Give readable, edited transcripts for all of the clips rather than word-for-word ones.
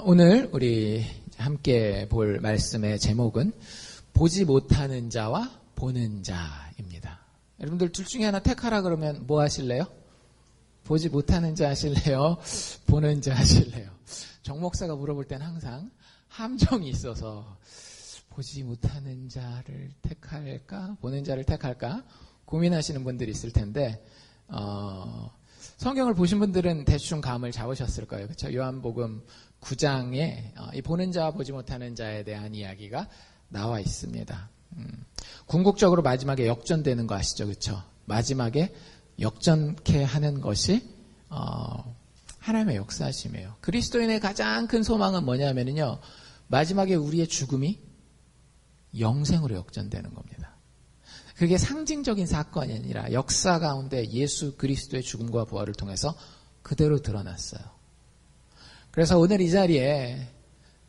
오늘 우리 함께 볼 말씀의 제목은 보지 못하는 자와 보는 자입니다. 여러분들 둘 중에 하나 택하라 그러면 뭐 하실래요? 보지 못하는 자 하실래요? 보는 자 하실래요? 정 목사가 물어볼 땐 항상 함정이 있어서 보지 못하는 자를 택할까? 보는 자를 택할까? 고민하시는 분들이 있을 텐데 성경을 보신 분들은 대충 감을 잡으셨을 거예요. 그렇죠? 요한복음 9장에 이 보는 자와 보지 못하는 자에 대한 이야기가 나와 있습니다. 궁극적으로 마지막에 역전되는 거 아시죠? 그렇죠? 마지막에 역전케 하는 것이 하나님의 역사심이에요. 그리스도인의 가장 큰 소망은 뭐냐면요, 마지막에 우리의 죽음이 영생으로 역전되는 겁니다. 그게 상징적인 사건이 아니라 역사 가운데 예수 그리스도의 죽음과 부활을 통해서 그대로 드러났어요. 그래서 오늘 이 자리에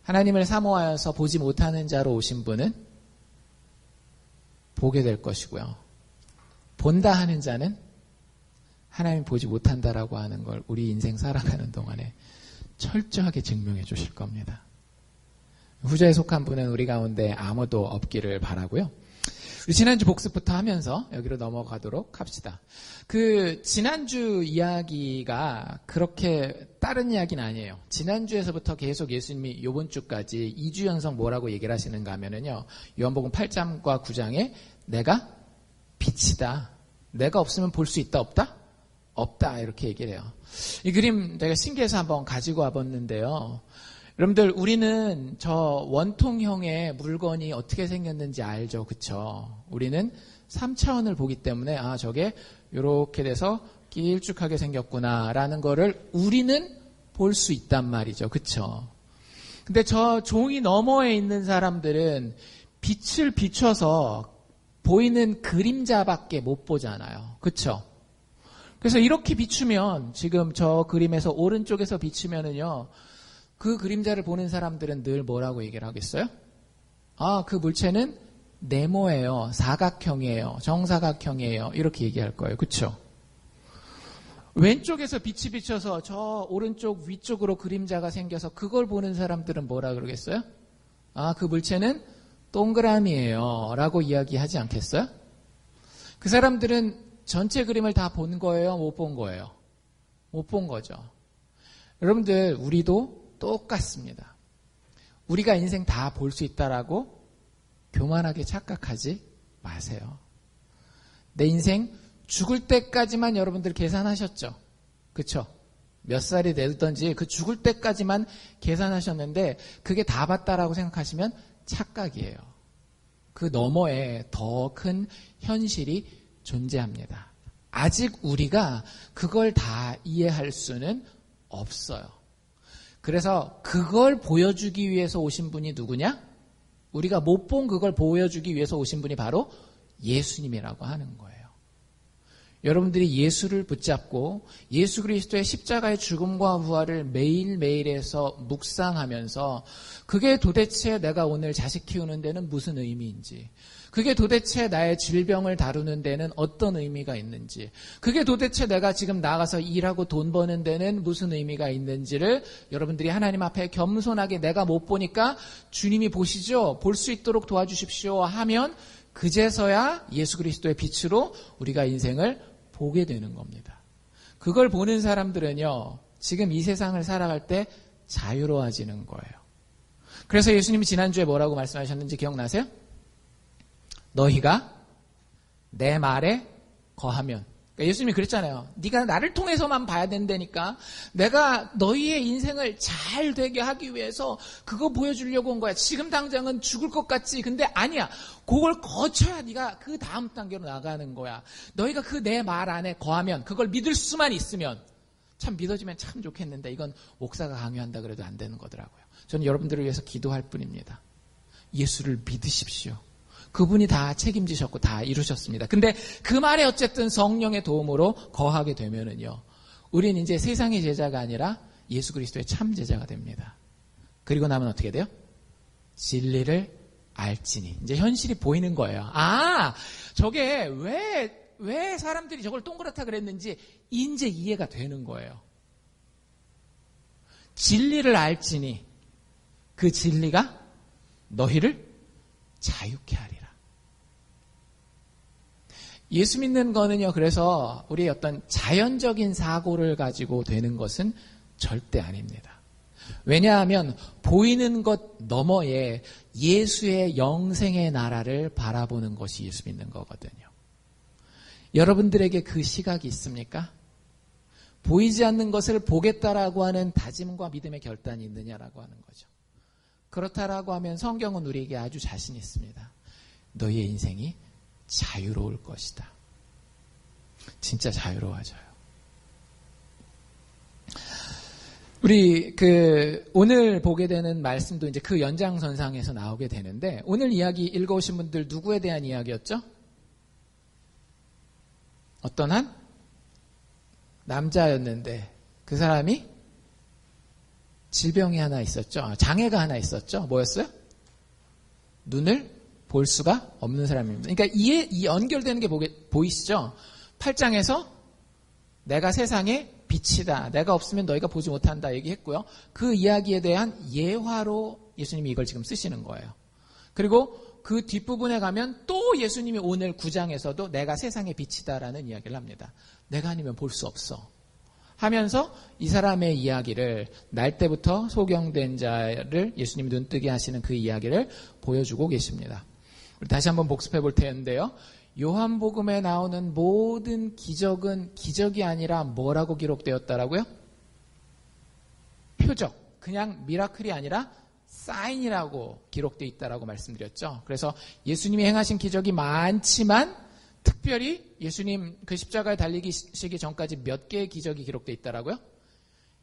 하나님을 사모하여서 보지 못하는 자로 오신 분은 보게 될 것이고요. 본다 하는 자는 하나님 보지 못한다라고 하는 걸 우리 인생 살아가는 동안에 철저하게 증명해 주실 겁니다. 후자에 속한 분은 우리 가운데 아무도 없기를 바라고요. 우리 지난주 복습부터 하면서 여기로 넘어가도록 합시다. 지난주 이야기가 그렇게 다른 이야기는 아니에요. 지난주에서부터 계속 예수님이 이번 주까지 2주 연속 뭐라고 얘기를 하시는가 하면은요, 요한복음 8장과 9장에 내가 빛이다. 내가 없으면 볼 수 있다, 없다? 없다. 이렇게 얘기를 해요. 이 그림 내가 신기해서 한번 가지고 와봤는데요. 여러분들, 우리는 저 원통형의 물건이 어떻게 생겼는지 알죠? 그쵸? 우리는 3차원을 보기 때문에 저게 이렇게 돼서 길쭉하게 생겼구나 라는 거를 우리는 볼 수 있단 말이죠. 그쵸? 근데 저 종이 너머에 있는 사람들은 빛을 비춰서 보이는 그림자밖에 못 보잖아요. 그쵸? 그래서 이렇게 비추면, 지금 저 그림에서 오른쪽에서 비추면은요, 그 그림자를 보는 사람들은 늘 뭐라고 얘기를 하겠어요? 그 물체는 네모예요. 사각형이에요. 정사각형이에요. 이렇게 얘기할 거예요. 그렇죠? 왼쪽에서 빛이 비쳐서 저 오른쪽 위쪽으로 그림자가 생겨서 그걸 보는 사람들은 뭐라 그러겠어요? 그 물체는 동그라미예요. 라고 이야기하지 않겠어요? 그 사람들은 전체 그림을 다 본 거예요? 못 본 거예요? 못 본 거죠. 여러분들, 우리도 똑같습니다. 우리가 인생 다 볼 수 있다라고 교만하게 착각하지 마세요. 내 인생 죽을 때까지만 여러분들 계산하셨죠? 그쵸? 몇 살이 되든지 그 죽을 때까지만 계산하셨는데 그게 다 봤다라고 생각하시면 착각이에요. 그 너머에 더 큰 현실이 존재합니다. 아직 우리가 그걸 다 이해할 수는 없어요. 그래서 그걸 보여주기 위해서 오신 분이 누구냐? 우리가 못 본 그걸 보여주기 위해서 오신 분이 바로 예수님이라고 하는 거예요. 여러분들이 예수를 붙잡고 예수 그리스도의 십자가의 죽음과 부활을 매일매일에서 묵상하면서 그게 도대체 내가 오늘 자식 키우는 데는 무슨 의미인지, 그게 도대체 나의 질병을 다루는 데는 어떤 의미가 있는지, 그게 도대체 내가 지금 나가서 일하고 돈 버는 데는 무슨 의미가 있는지를 여러분들이 하나님 앞에 겸손하게 내가 못 보니까 주님이 보시죠, 볼 수 있도록 도와주십시오 하면 그제서야 예수 그리스도의 빛으로 우리가 인생을 보게 되는 겁니다. 그걸 보는 사람들은요, 지금 이 세상을 살아갈 때 자유로워지는 거예요. 그래서 예수님이 지난주에 뭐라고 말씀하셨는지 기억나세요? 너희가 내 말에 거하면. 그러니까 예수님이 그랬잖아요. 네가 나를 통해서만 봐야 된다니까. 내가 너희의 인생을 잘 되게 하기 위해서 그거 보여주려고 온 거야. 지금 당장은 죽을 것 같지. 근데 아니야. 그걸 거쳐야 네가 그 다음 단계로 나가는 거야. 너희가 그 내 말 안에 거하면, 그걸 믿을 수만 있으면, 참 믿어지면 참 좋겠는데 이건 목사가 강요한다 그래도 안 되는 거더라고요. 저는 여러분들을 위해서 기도할 뿐입니다. 예수를 믿으십시오. 그분이 다 책임지셨고 다 이루셨습니다. 근데 그 말에 어쨌든 성령의 도움으로 거하게 되면은요, 우리는 이제 세상의 제자가 아니라 예수 그리스도의 참 제자가 됩니다. 그리고 나면 어떻게 돼요? 진리를 알지니. 이제 현실이 보이는 거예요. 저게 왜 사람들이 저걸 동그랗다 그랬는지 이제 이해가 되는 거예요. 진리를 알지니 그 진리가 너희를 자유케 하리라. 예수 믿는 거는요, 그래서 우리의 어떤 자연적인 사고를 가지고 되는 것은 절대 아닙니다. 왜냐하면 보이는 것 너머에 예수의 영생의 나라를 바라보는 것이 예수 믿는 거거든요. 여러분들에게 그 시각이 있습니까? 보이지 않는 것을 보겠다라고 하는 다짐과 믿음의 결단이 있느냐라고 하는 거죠. 그렇다라고 하면 성경은 우리에게 아주 자신 있습니다. 너희의 인생이 자유로울 것이다. 진짜 자유로워져요. 우리 오늘 보게 되는 말씀도 이제 그 연장선상에서 나오게 되는데, 오늘 이야기 읽어오신 분들 누구에 대한 이야기였죠? 어떤 한 남자였는데 그 사람이 질병이 하나 있었죠. 장애가 하나 있었죠. 뭐였어요? 눈을 볼 수가 없는 사람입니다. 그러니까 이 연결되는 게 보이시죠? 8장에서 내가 세상의 빛이다. 내가 없으면 너희가 보지 못한다 얘기했고요. 그 이야기에 대한 예화로 예수님이 이걸 지금 쓰시는 거예요. 그리고 그 뒷부분에 가면 또 예수님이 오늘 9장에서도 내가 세상의 빛이다라는 이야기를 합니다. 내가 아니면 볼 수 없어 하면서 이 사람의 이야기를, 날 때부터 소경된 자를 예수님이 눈뜨게 하시는 그 이야기를 보여주고 계십니다. 우리 다시 한번 복습해 볼 텐데요. 요한복음에 나오는 모든 기적은 기적이 아니라 뭐라고 기록되었다라고요? 표적, 그냥 미라클이 아니라 사인이라고 기록되어 있다라고 말씀드렸죠. 그래서 예수님이 행하신 기적이 많지만 특별히 예수님 그 십자가에 달리시기 전까지 몇 개의 기적이 기록되어 있다라고요?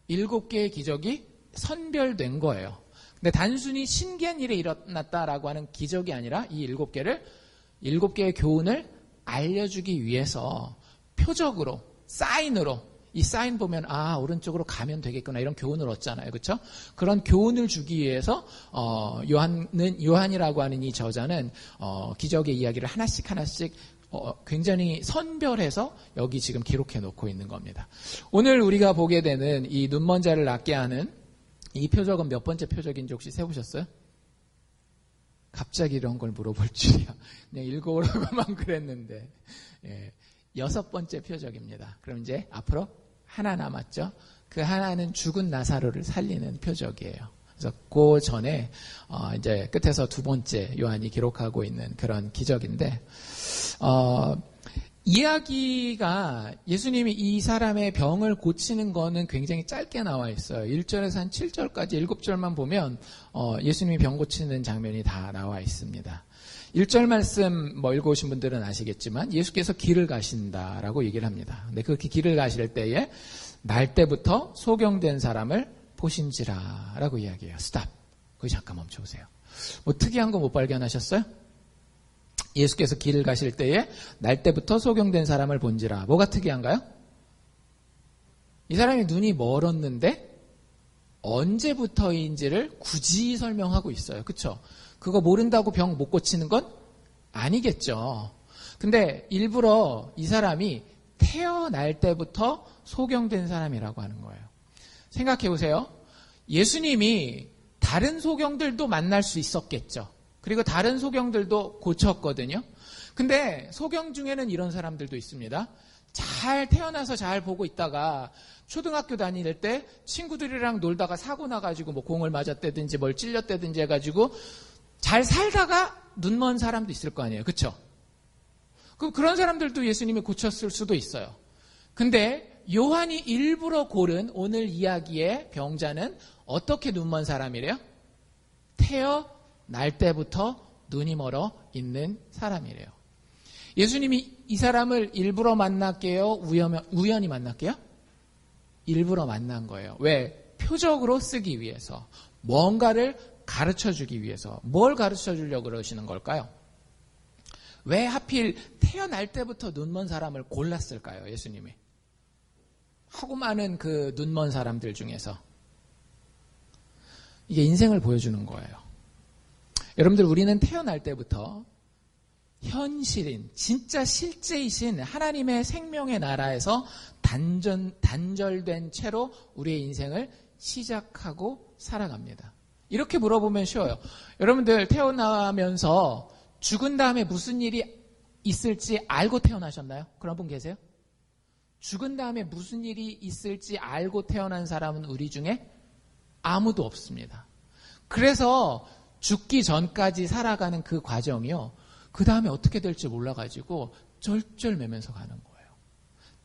7개의 기적이 선별된 거예요. 근데 단순히 신기한 일이 일어났다라고 하는 기적이 아니라 이 7개의 교훈을 알려주기 위해서 표적으로, 사인으로, 이 사인 보면 오른쪽으로 가면 되겠구나 이런 교훈을 얻잖아요. 그렇죠? 그런 교훈을 주기 위해서 요한이라고 하는 이 저자는 기적의 이야기를 하나씩 굉장히 선별해서 여기 지금 기록해 놓고 있는 겁니다. 오늘 우리가 보게 되는 이 눈먼 자를 낫게 하는 이 표적은 몇 번째 표적인지 혹시 세보셨어요? 갑자기 이런 걸 물어볼 줄이야. 그냥 읽어오라고만 그랬는데. 6번째 표적입니다. 그럼 이제 앞으로 하나 남았죠. 그 하나는 죽은 나사로를 살리는 표적이에요. 그래서 그 전에 이제 끝에서 2번째 요한이 기록하고 있는 그런 기적인데, 이야기가 예수님이 이 사람의 병을 고치는 거는 굉장히 짧게 나와 있어요. 1절에서 한 7절까지 7절만 보면 예수님이 병 고치는 장면이 다 나와 있습니다. 1절 말씀 읽어오신 분들은 아시겠지만 예수께서 길을 가신다라고 얘기를 합니다. 근데 그 길을 가실 때에 날 때부터 소경된 사람을 보신지라라고 이야기해요. 스탑. 거기 잠깐 멈춰보세요. 뭐 특이한 거 못 발견하셨어요? 예수께서 길을 가실 때에 날 때부터 소경된 사람을 본지라. 뭐가 특이한가요? 이 사람이 눈이 멀었는데 언제부터인지를 굳이 설명하고 있어요. 그렇죠? 그거 모른다고 병 못 고치는 건 아니겠죠. 근데 일부러 이 사람이 태어날 때부터 소경된 사람이라고 하는 거예요. 생각해 보세요. 예수님이 다른 소경들도 만날 수 있었겠죠. 그리고 다른 소경들도 고쳤거든요. 근데 소경 중에는 이런 사람들도 있습니다. 잘 태어나서 잘 보고 있다가 초등학교 다닐 때 친구들이랑 놀다가 사고 나가지고 뭐 공을 맞았다든지 뭘 찔렸다든지 해가지고 잘 살다가 눈먼 사람도 있을 거 아니에요. 그렇죠? 그런 사람들도 예수님이 고쳤을 수도 있어요. 근데 요한이 일부러 고른 오늘 이야기의 병자는 어떻게 눈먼 사람이래요? 태어날 때부터 눈이 멀어 있는 사람이래요. 예수님이 이 사람을 일부러 만날게요? 우연히 만날게요? 일부러 만난 거예요. 왜? 표적으로 쓰기 위해서. 뭔가를 가르쳐주기 위해서. 뭘 가르쳐주려고 그러시는 걸까요? 왜 하필 태어날 때부터 눈먼 사람을 골랐을까요? 예수님이. 하고 많은 그 눈먼 사람들 중에서. 이게 인생을 보여주는 거예요. 여러분들, 우리는 태어날 때부터 현실인, 진짜 실제이신 하나님의 생명의 나라에서 단절된 채로 우리의 인생을 시작하고 살아갑니다. 이렇게 물어보면 쉬워요. 여러분들 태어나면서 죽은 다음에 무슨 일이 있을지 알고 태어나셨나요? 그런 분 계세요? 죽은 다음에 무슨 일이 있을지 알고 태어난 사람은 우리 중에 아무도 없습니다. 그래서 죽기 전까지 살아가는 그 과정이요. 그 다음에 어떻게 될지 몰라가지고 쩔쩔매면서 가는 거예요.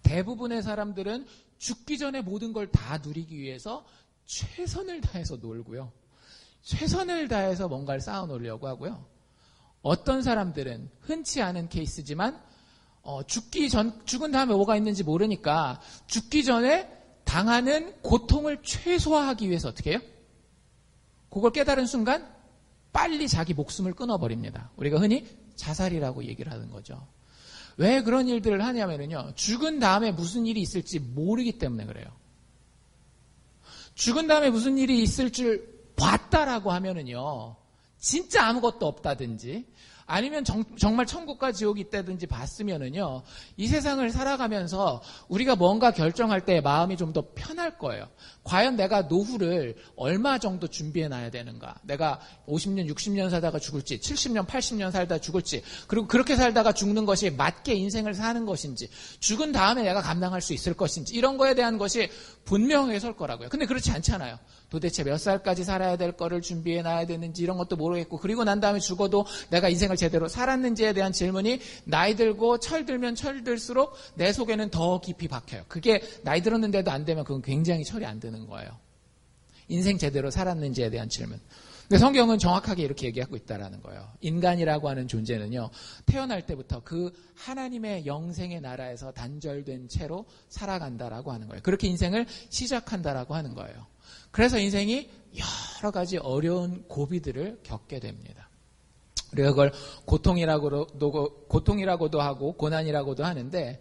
대부분의 사람들은 죽기 전에 모든 걸 다 누리기 위해서 최선을 다해서 놀고요. 최선을 다해서 뭔가를 쌓아놓으려고 하고요. 어떤 사람들은 흔치 않은 케이스지만 죽은 다음에 뭐가 있는지 모르니까 죽기 전에 당하는 고통을 최소화하기 위해서 어떻게 해요? 그걸 깨달은 순간 빨리 자기 목숨을 끊어버립니다. 우리가 흔히 자살이라고 얘기를 하는 거죠. 왜 그런 일들을 하냐면요. 죽은 다음에 무슨 일이 있을지 모르기 때문에 그래요. 죽은 다음에 무슨 일이 있을 줄 봤다라고 하면은요. 진짜 아무것도 없다든지 아니면 정말 천국과 지옥이 있다든지 봤으면은요. 이 세상을 살아가면서 우리가 뭔가 결정할 때 마음이 좀 더 편할 거예요. 과연 내가 노후를 얼마 정도 준비해 놔야 되는가? 내가 50년, 60년 살다가 죽을지, 70년, 80년 살다 죽을지, 그리고 그렇게 살다가 죽는 것이 맞게 인생을 사는 것인지, 죽은 다음에 내가 감당할 수 있을 것인지, 이런 거에 대한 것이 분명하게 설 거라고요. 근데 그렇지 않잖아요. 도대체 몇 살까지 살아야 될 거를 준비해 놔야 되는지 이런 것도 모르겠고, 그리고 난 다음에 죽어도 내가 인생을 제대로 살았는지에 대한 질문이 나이 들고 철 들면 철 들수록 내 속에는 더 깊이 박혀요. 그게 나이 들었는데도 안 되면 그건 굉장히 철이 안 드는 거예요. 인생 제대로 살았는지에 대한 질문. 근데 성경은 정확하게 이렇게 얘기하고 있다라는 거예요. 인간이라고 하는 존재는요. 태어날 때부터 그 하나님의 영생의 나라에서 단절된 채로 살아간다라고 하는 거예요. 그렇게 인생을 시작한다라고 하는 거예요. 그래서 인생이 여러 가지 어려운 고비들을 겪게 됩니다. 우리가 그걸 고통이라고도 하고 고난이라고도 하는데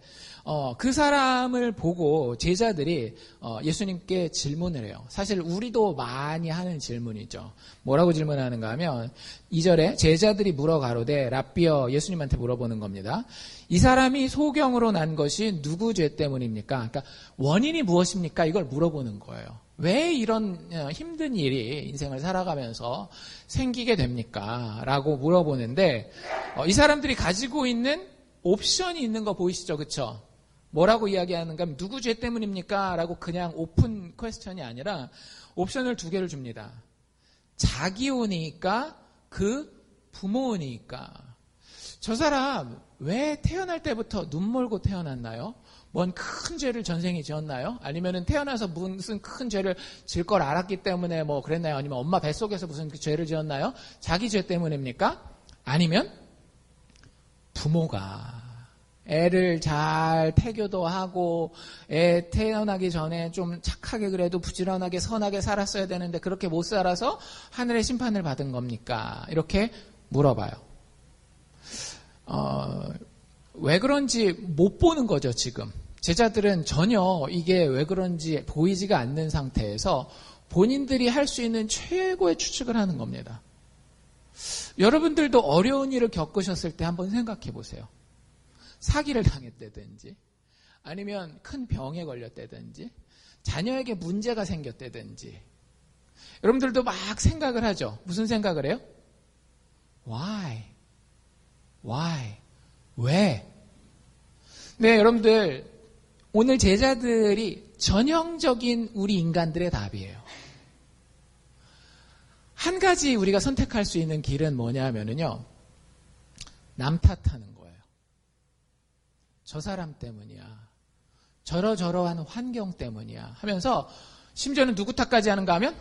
그 사람을 보고 제자들이 예수님께 질문을 해요. 사실 우리도 많이 하는 질문이죠. 뭐라고 질문하는가 하면 2절에 제자들이 물어 가로되 랍비여, 예수님한테 물어보는 겁니다. 이 사람이 소경으로 난 것이 누구 죄 때문입니까? 그러니까 원인이 무엇입니까? 이걸 물어보는 거예요. 왜 이런 힘든 일이 인생을 살아가면서 생기게 됩니까? 라고 물어보는데 이 사람들이 가지고 있는 옵션이 있는 거 보이시죠? 그렇죠? 뭐라고 이야기하는가 하면 누구 죄 때문입니까? 라고 그냥 오픈 퀘스천이 아니라 옵션을 2개를 줍니다. 자기 오니까 그 부모 오니까. 저 사람 왜 태어날 때부터 눈 멀고 태어났나요? 뭔 큰 죄를 전생에 지었나요? 아니면은 태어나서 무슨 큰 죄를 지을 걸 알았기 때문에 뭐 그랬나요? 아니면 엄마 뱃속에서 무슨 죄를 지었나요? 자기 죄 때문입니까? 아니면 부모가 애를 잘 태교도 하고 애 태어나기 전에 좀 착하게 그래도 부지런하게 선하게 살았어야 되는데 그렇게 못 살아서 하늘의 심판을 받은 겁니까? 이렇게 물어봐요. 왜 그런지 못 보는 거죠, 지금. 제자들은 전혀 이게 왜 그런지 보이지가 않는 상태에서 본인들이 할 수 있는 최고의 추측을 하는 겁니다. 여러분들도 어려운 일을 겪으셨을 때 한번 생각해 보세요. 사기를 당했다든지 아니면 큰 병에 걸렸다든지 자녀에게 문제가 생겼다든지 여러분들도 막 생각을 하죠. 무슨 생각을 해요? Why? 왜? 네, 여러분들 오늘 제자들이 전형적인 우리 인간들의 답이에요. 한 가지 우리가 선택할 수 있는 길은 뭐냐 하면은요. 남 탓하는 거예요. 저 사람 때문이야. 저러저러한 환경 때문이야. 하면서 심지어는 누구 탓까지 하는가 하면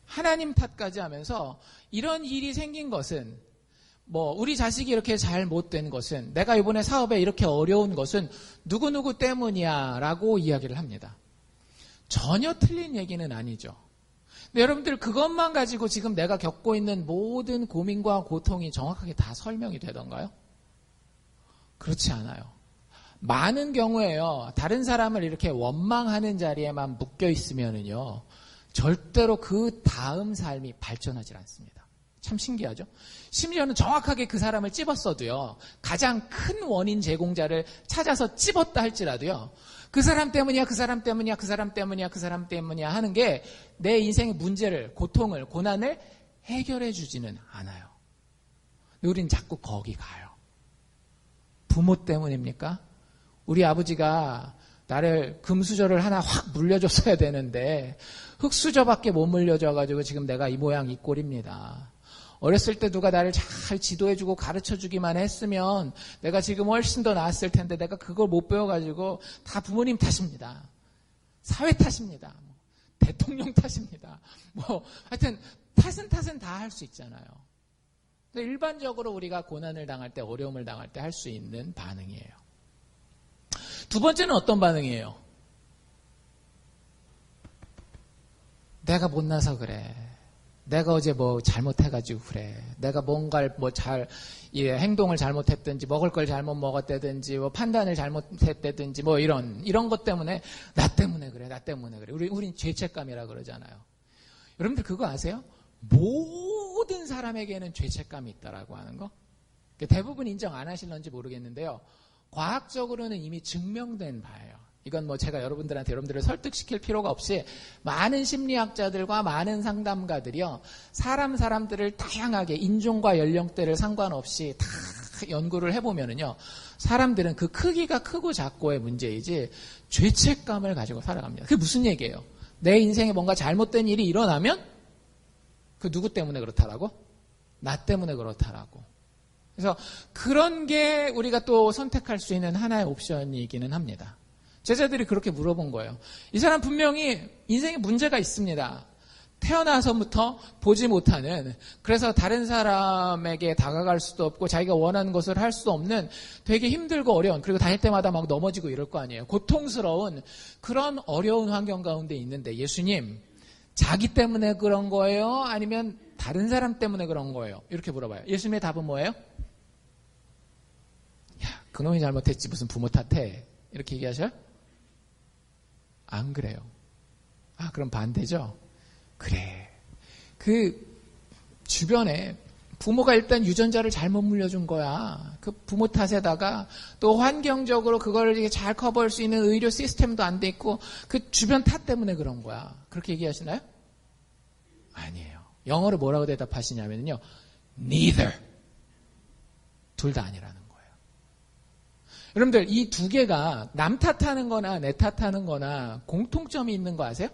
하나님 탓까지 하면서 이런 일이 생긴 것은 우리 자식이 이렇게 잘 못된 것은 내가 이번에 사업에 이렇게 어려운 것은 누구누구 때문이야 라고 이야기를 합니다. 전혀 틀린 얘기는 아니죠. 근데 여러분들 그것만 가지고 지금 내가 겪고 있는 모든 고민과 고통이 정확하게 다 설명이 되던가요? 그렇지 않아요. 많은 경우에요. 다른 사람을 이렇게 원망하는 자리에만 묶여 있으면은요. 절대로 그 다음 삶이 발전하지 않습니다. 참 신기하죠? 심지어는 정확하게 그 사람을 찝었어도요. 가장 큰 원인 제공자를 찾아서 찝었다 할지라도요. 그 사람 때문이야, 그 사람 때문이야, 그 사람 때문이야, 그 사람 때문이야 하는 게 내 인생의 문제를, 고통을, 고난을 해결해 주지는 않아요. 우린 자꾸 거기 가요. 부모 때문입니까? 우리 아버지가 나를 금수저를 하나 확 물려줬어야 되는데 흙수저밖에 못 물려줘가지고 지금 내가 이 모양 이 꼴입니다. 어렸을 때 누가 나를 잘 지도해주고 가르쳐주기만 했으면 내가 지금 훨씬 더 나았을 텐데 내가 그걸 못 배워가지고 다 부모님 탓입니다. 사회 탓입니다. 대통령 탓입니다. 하여튼 탓은 다 할 수 있잖아요. 근데 일반적으로 우리가 고난을 당할 때, 어려움을 당할 때 할 수 있는 반응이에요. 두 번째는 어떤 반응이에요? 내가 못나서 그래. 내가 어제 뭐 잘못해가지고 그래. 내가 뭔가를 행동을 잘못했든지, 먹을 걸 잘못 먹었다든지, 판단을 잘못했다든지, 이런 것 때문에, 나 때문에 그래. 우린 죄책감이라 그러잖아요. 여러분들 그거 아세요? 모든 사람에게는 죄책감이 있다라고 하는 거? 대부분 인정 안 하실런지 모르겠는데요. 과학적으로는 이미 증명된 바예요. 이건 제가 여러분들을 설득시킬 필요가 없이 많은 심리학자들과 많은 상담가들이요. 사람들을 다양하게 인종과 연령대를 상관없이 다 연구를 해보면은요. 사람들은 그 크기가 크고 작고의 문제이지 죄책감을 가지고 살아갑니다. 그게 무슨 얘기예요? 내 인생에 뭔가 잘못된 일이 일어나면 그 누구 때문에 그렇다라고? 나 때문에 그렇다라고. 그래서 그런 게 우리가 또 선택할 수 있는 하나의 옵션이기는 합니다. 제자들이 그렇게 물어본 거예요. 이 사람 분명히 인생에 문제가 있습니다. 태어나서부터 보지 못하는, 그래서 다른 사람에게 다가갈 수도 없고 자기가 원하는 것을 할 수 없는 되게 힘들고 어려운, 그리고 다닐 때마다 막 넘어지고 이럴 거 아니에요. 고통스러운 그런 어려운 환경 가운데 있는데 예수님, 자기 때문에 그런 거예요? 아니면 다른 사람 때문에 그런 거예요? 이렇게 물어봐요. 예수님의 답은 뭐예요? 야, 그놈이 잘못했지 무슨 부모 탓해. 이렇게 얘기하셔요? 안 그래요. 그럼 반대죠? 그래. 그 주변에 부모가 일단 유전자를 잘못 물려준 거야. 그 부모 탓에다가 또 환경적으로 그걸 잘 커버할 수 있는 의료 시스템도 안 돼 있고 그 주변 탓 때문에 그런 거야. 그렇게 얘기하시나요? 아니에요. 영어로 뭐라고 대답하시냐면요. Neither. 둘 다 아니라는 거예요. 여러분들 이 두 개가 남 탓하는 거나 내 탓하는 거나 공통점이 있는 거 아세요?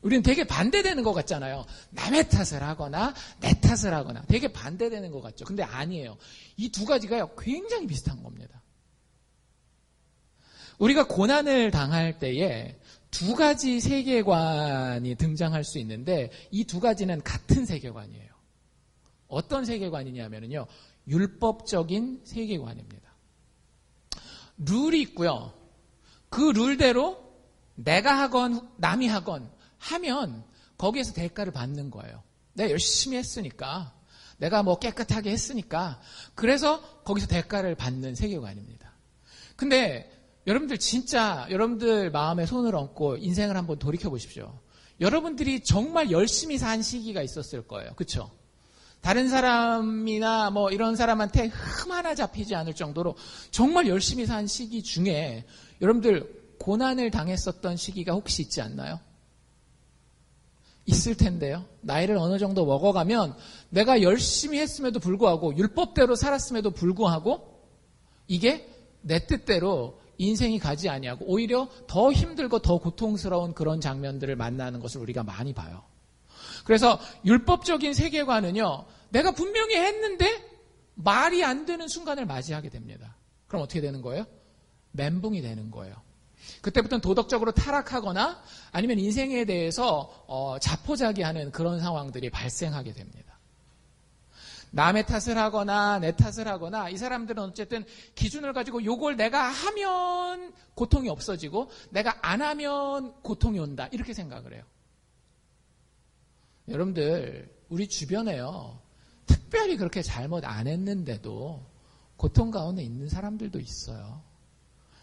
우리는 되게 반대되는 것 같잖아요. 남의 탓을 하거나 내 탓을 하거나 되게 반대되는 것 같죠. 근데 아니에요. 이 두 가지가 굉장히 비슷한 겁니다. 우리가 고난을 당할 때에 두 가지 세계관이 등장할 수 있는데 이 두 가지는 같은 세계관이에요. 어떤 세계관이냐면요. 율법적인 세계관입니다. 룰이 있고요. 그 룰대로 내가 하건 남이 하건 하면 거기에서 대가를 받는 거예요. 내가 열심히 했으니까, 내가 깨끗하게 했으니까, 그래서 거기서 대가를 받는 세계관입니다. 근데 여러분들 진짜 여러분들 마음에 손을 얹고 인생을 한번 돌이켜 보십시오. 여러분들이 정말 열심히 산 시기가 있었을 거예요. 그렇죠? 다른 사람이나 이런 사람한테 흠 하나 잡히지 않을 정도로 정말 열심히 산 시기 중에 여러분들 고난을 당했었던 시기가 혹시 있지 않나요? 있을 텐데요. 나이를 어느 정도 먹어가면 내가 열심히 했음에도 불구하고 율법대로 살았음에도 불구하고 이게 내 뜻대로 인생이 가지 아니하고 오히려 더 힘들고 더 고통스러운 그런 장면들을 만나는 것을 우리가 많이 봐요. 그래서 율법적인 세계관은요. 내가 분명히 했는데 말이 안 되는 순간을 맞이하게 됩니다. 그럼 어떻게 되는 거예요? 멘붕이 되는 거예요. 그때부터는 도덕적으로 타락하거나 아니면 인생에 대해서 자포자기하는 그런 상황들이 발생하게 됩니다. 남의 탓을 하거나 내 탓을 하거나 이 사람들은 어쨌든 기준을 가지고 요걸 내가 하면 고통이 없어지고 내가 안 하면 고통이 온다 이렇게 생각을 해요. 여러분들 우리 주변에요. 특별히 그렇게 잘못 안 했는데도 고통 가운데 있는 사람들도 있어요.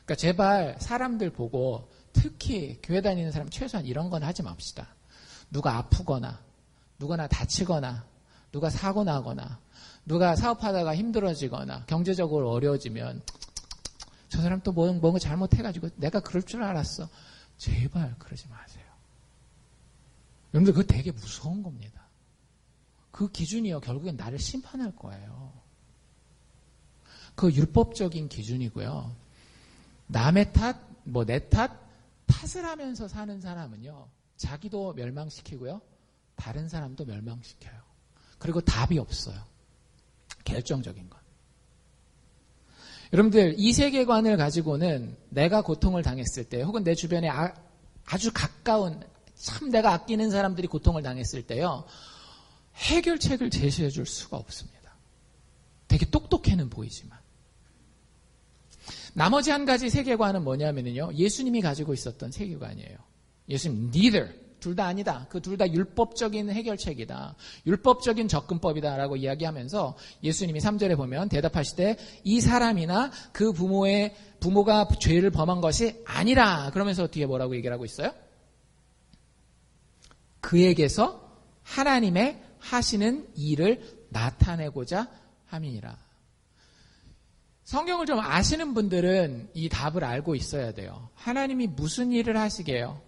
그러니까 제발 사람들 보고 특히 교회 다니는 사람 최소한 이런 건 하지 맙시다. 누가 아프거나 누구나 다치거나 누가 사고 나거나 누가 사업하다가 힘들어지거나 경제적으로 어려워지면 저 사람 또 뭔가 잘못해가지고 내가 그럴 줄 알았어. 제발 그러지 마세요. 여러분들 그거 되게 무서운 겁니다. 그 기준이요 결국엔 나를 심판할 거예요. 그 율법적인 기준이고요. 남의 탓, 내 탓을 하면서 사는 사람은요. 자기도 멸망시키고요. 다른 사람도 멸망시켜요. 그리고 답이 없어요. 결정적인 건. 여러분들 이 세계관을 가지고는 내가 고통을 당했을 때 혹은 내 주변에 아주 가까운 참 내가 아끼는 사람들이 고통을 당했을 때요. 해결책을 제시해 줄 수가 없습니다. 되게 똑똑해는 보이지만. 나머지 한 가지 세계관은 뭐냐면요. 예수님이 가지고 있었던 세계관이에요. 예수님 neither. 둘 다 아니다. 그 둘 다 율법적인 해결책이다. 율법적인 접근법이다라고 이야기하면서 예수님이 3절에 보면 대답하시되 이 사람이나 그 부모가 죄를 범한 것이 아니라 그러면서 뒤에 뭐라고 얘기를 하고 있어요? 그에게서 하나님의 하시는 일을 나타내고자 함이니라. 성경을 좀 아시는 분들은 이 답을 알고 있어야 돼요. 하나님이 무슨 일을 하시게요?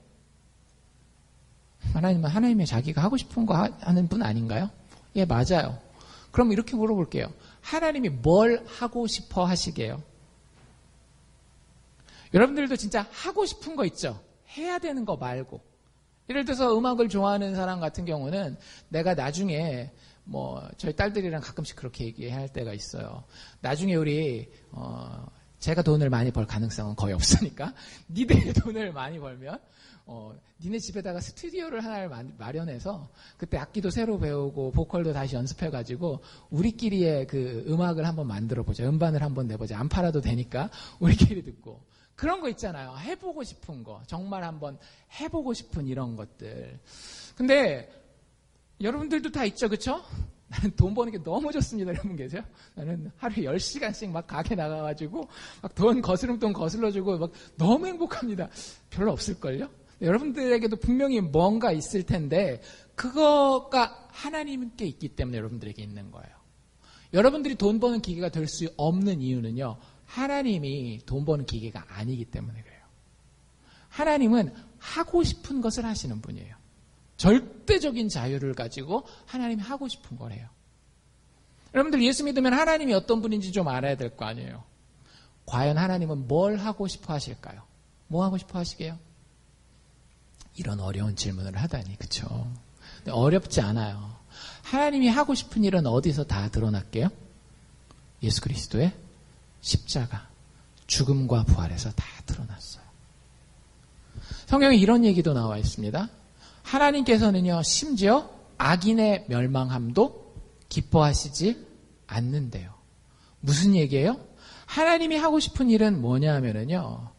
하나님은 하나님의 자기가 하고 싶은 거 하는 분 아닌가요? 예, 맞아요. 그럼 이렇게 물어볼게요. 하나님이 뭘 하고 싶어 하시게요? 여러분들도 진짜 하고 싶은 거 있죠? 해야 되는 거 말고. 예를 들어서 음악을 좋아하는 사람 같은 경우는 내가 나중에 저희 딸들이랑 가끔씩 그렇게 얘기할 때가 있어요. 나중에 우리 제가 돈을 많이 벌 가능성은 거의 없으니까 니들이 돈을 많이 벌면 니네 집에다가 스튜디오를 하나를 마련해서 그때 악기도 새로 배우고 보컬도 다시 연습해가지고 우리끼리의 그 음악을 한번 만들어보자. 음반을 한번 내보자. 안 팔아도 되니까 우리끼리 듣고. 그런 거 있잖아요. 해보고 싶은 거. 정말 한번 해보고 싶은 이런 것들. 근데 여러분들도 다 있죠. 그렇죠? 나는 돈 버는 게 너무 좋습니다. 여러분 계세요? 나는 하루에 10시간씩 막 가게 나가가지고 막 돈 거스름돈 거슬러주고 막 너무 행복합니다. 별로 없을걸요? 여러분들에게도 분명히 뭔가 있을 텐데 그거가 하나님께 있기 때문에 여러분들에게 있는 거예요. 여러분들이 돈 버는 기계가 될 수 없는 이유는요. 하나님이 돈 버는 기계가 아니기 때문에 그래요. 하나님은 하고 싶은 것을 하시는 분이에요. 절대적인 자유를 가지고 하나님이 하고 싶은 거래요. 여러분들 예수 믿으면 하나님이 어떤 분인지 좀 알아야 될 거 아니에요. 과연 하나님은 뭘 하고 싶어 하실까요? 뭐 하고 싶어 하시게요? 이런 어려운 질문을 하다니, 그쵸? 근데 어렵지 않아요. 하나님이 하고 싶은 일은 어디서 다 드러날게요? 예수 그리스도의 십자가, 죽음과 부활에서 다 드러났어요. 성경에 이런 얘기도 나와 있습니다. 하나님께서는요, 심지어 악인의 멸망함도 기뻐하시지 않는데요. 무슨 얘기예요? 하나님이 하고 싶은 일은 뭐냐 하면은요,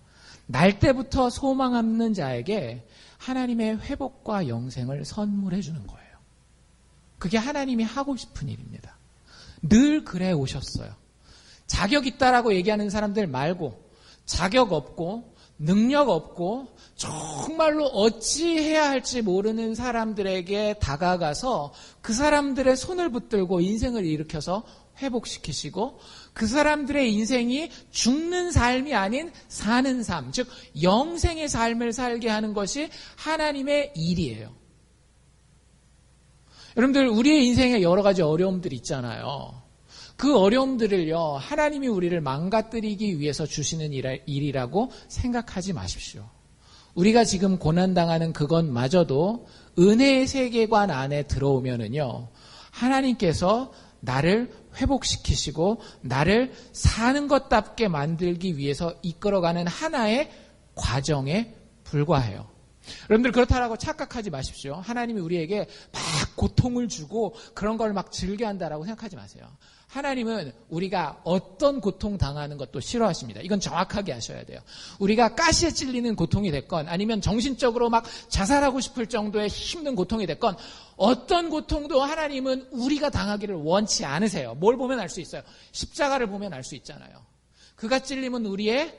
날 때부터 소망 없는 자에게 하나님의 회복과 영생을 선물해 주는 거예요. 그게 하나님이 하고 싶은 일입니다. 늘 그래 오셨어요. 자격 있다라고 얘기하는 사람들 말고 자격 없고 능력 없고 정말로 어찌해야 할지 모르는 사람들에게 다가가서 그 사람들의 손을 붙들고 인생을 일으켜서 회복시키시고 그 사람들의 인생이 죽는 삶이 아닌 사는 삶, 즉 영생의 삶을 살게 하는 것이 하나님의 일이에요. 여러분들 우리의 인생에 여러 가지 어려움들이 있잖아요. 그 어려움들을요, 하나님이 우리를 망가뜨리기 위해서 주시는 일이라고 생각하지 마십시오. 우리가 지금 고난당하는 그것마저도 은혜의 세계관 안에 들어오면은요, 하나님께서 나를 회복시키시고 나를 사는 것답게 만들기 위해서 이끌어가는 하나의 과정에 불과해요. 여러분들 그렇다라고 착각하지 마십시오. 하나님이 우리에게 막 고통을 주고 그런 걸 막 즐겨한다라고 생각하지 마세요. 하나님은 우리가 어떤 고통 당하는 것도 싫어하십니다. 이건 정확하게 아셔야 돼요. 우리가 가시에 찔리는 고통이 됐건 아니면 정신적으로 막 자살하고 싶을 정도의 힘든 고통이 됐건 어떤 고통도 하나님은 우리가 당하기를 원치 않으세요. 뭘 보면 알 수 있어요? 십자가를 보면 알 수 있잖아요. 그가 찔림은 우리의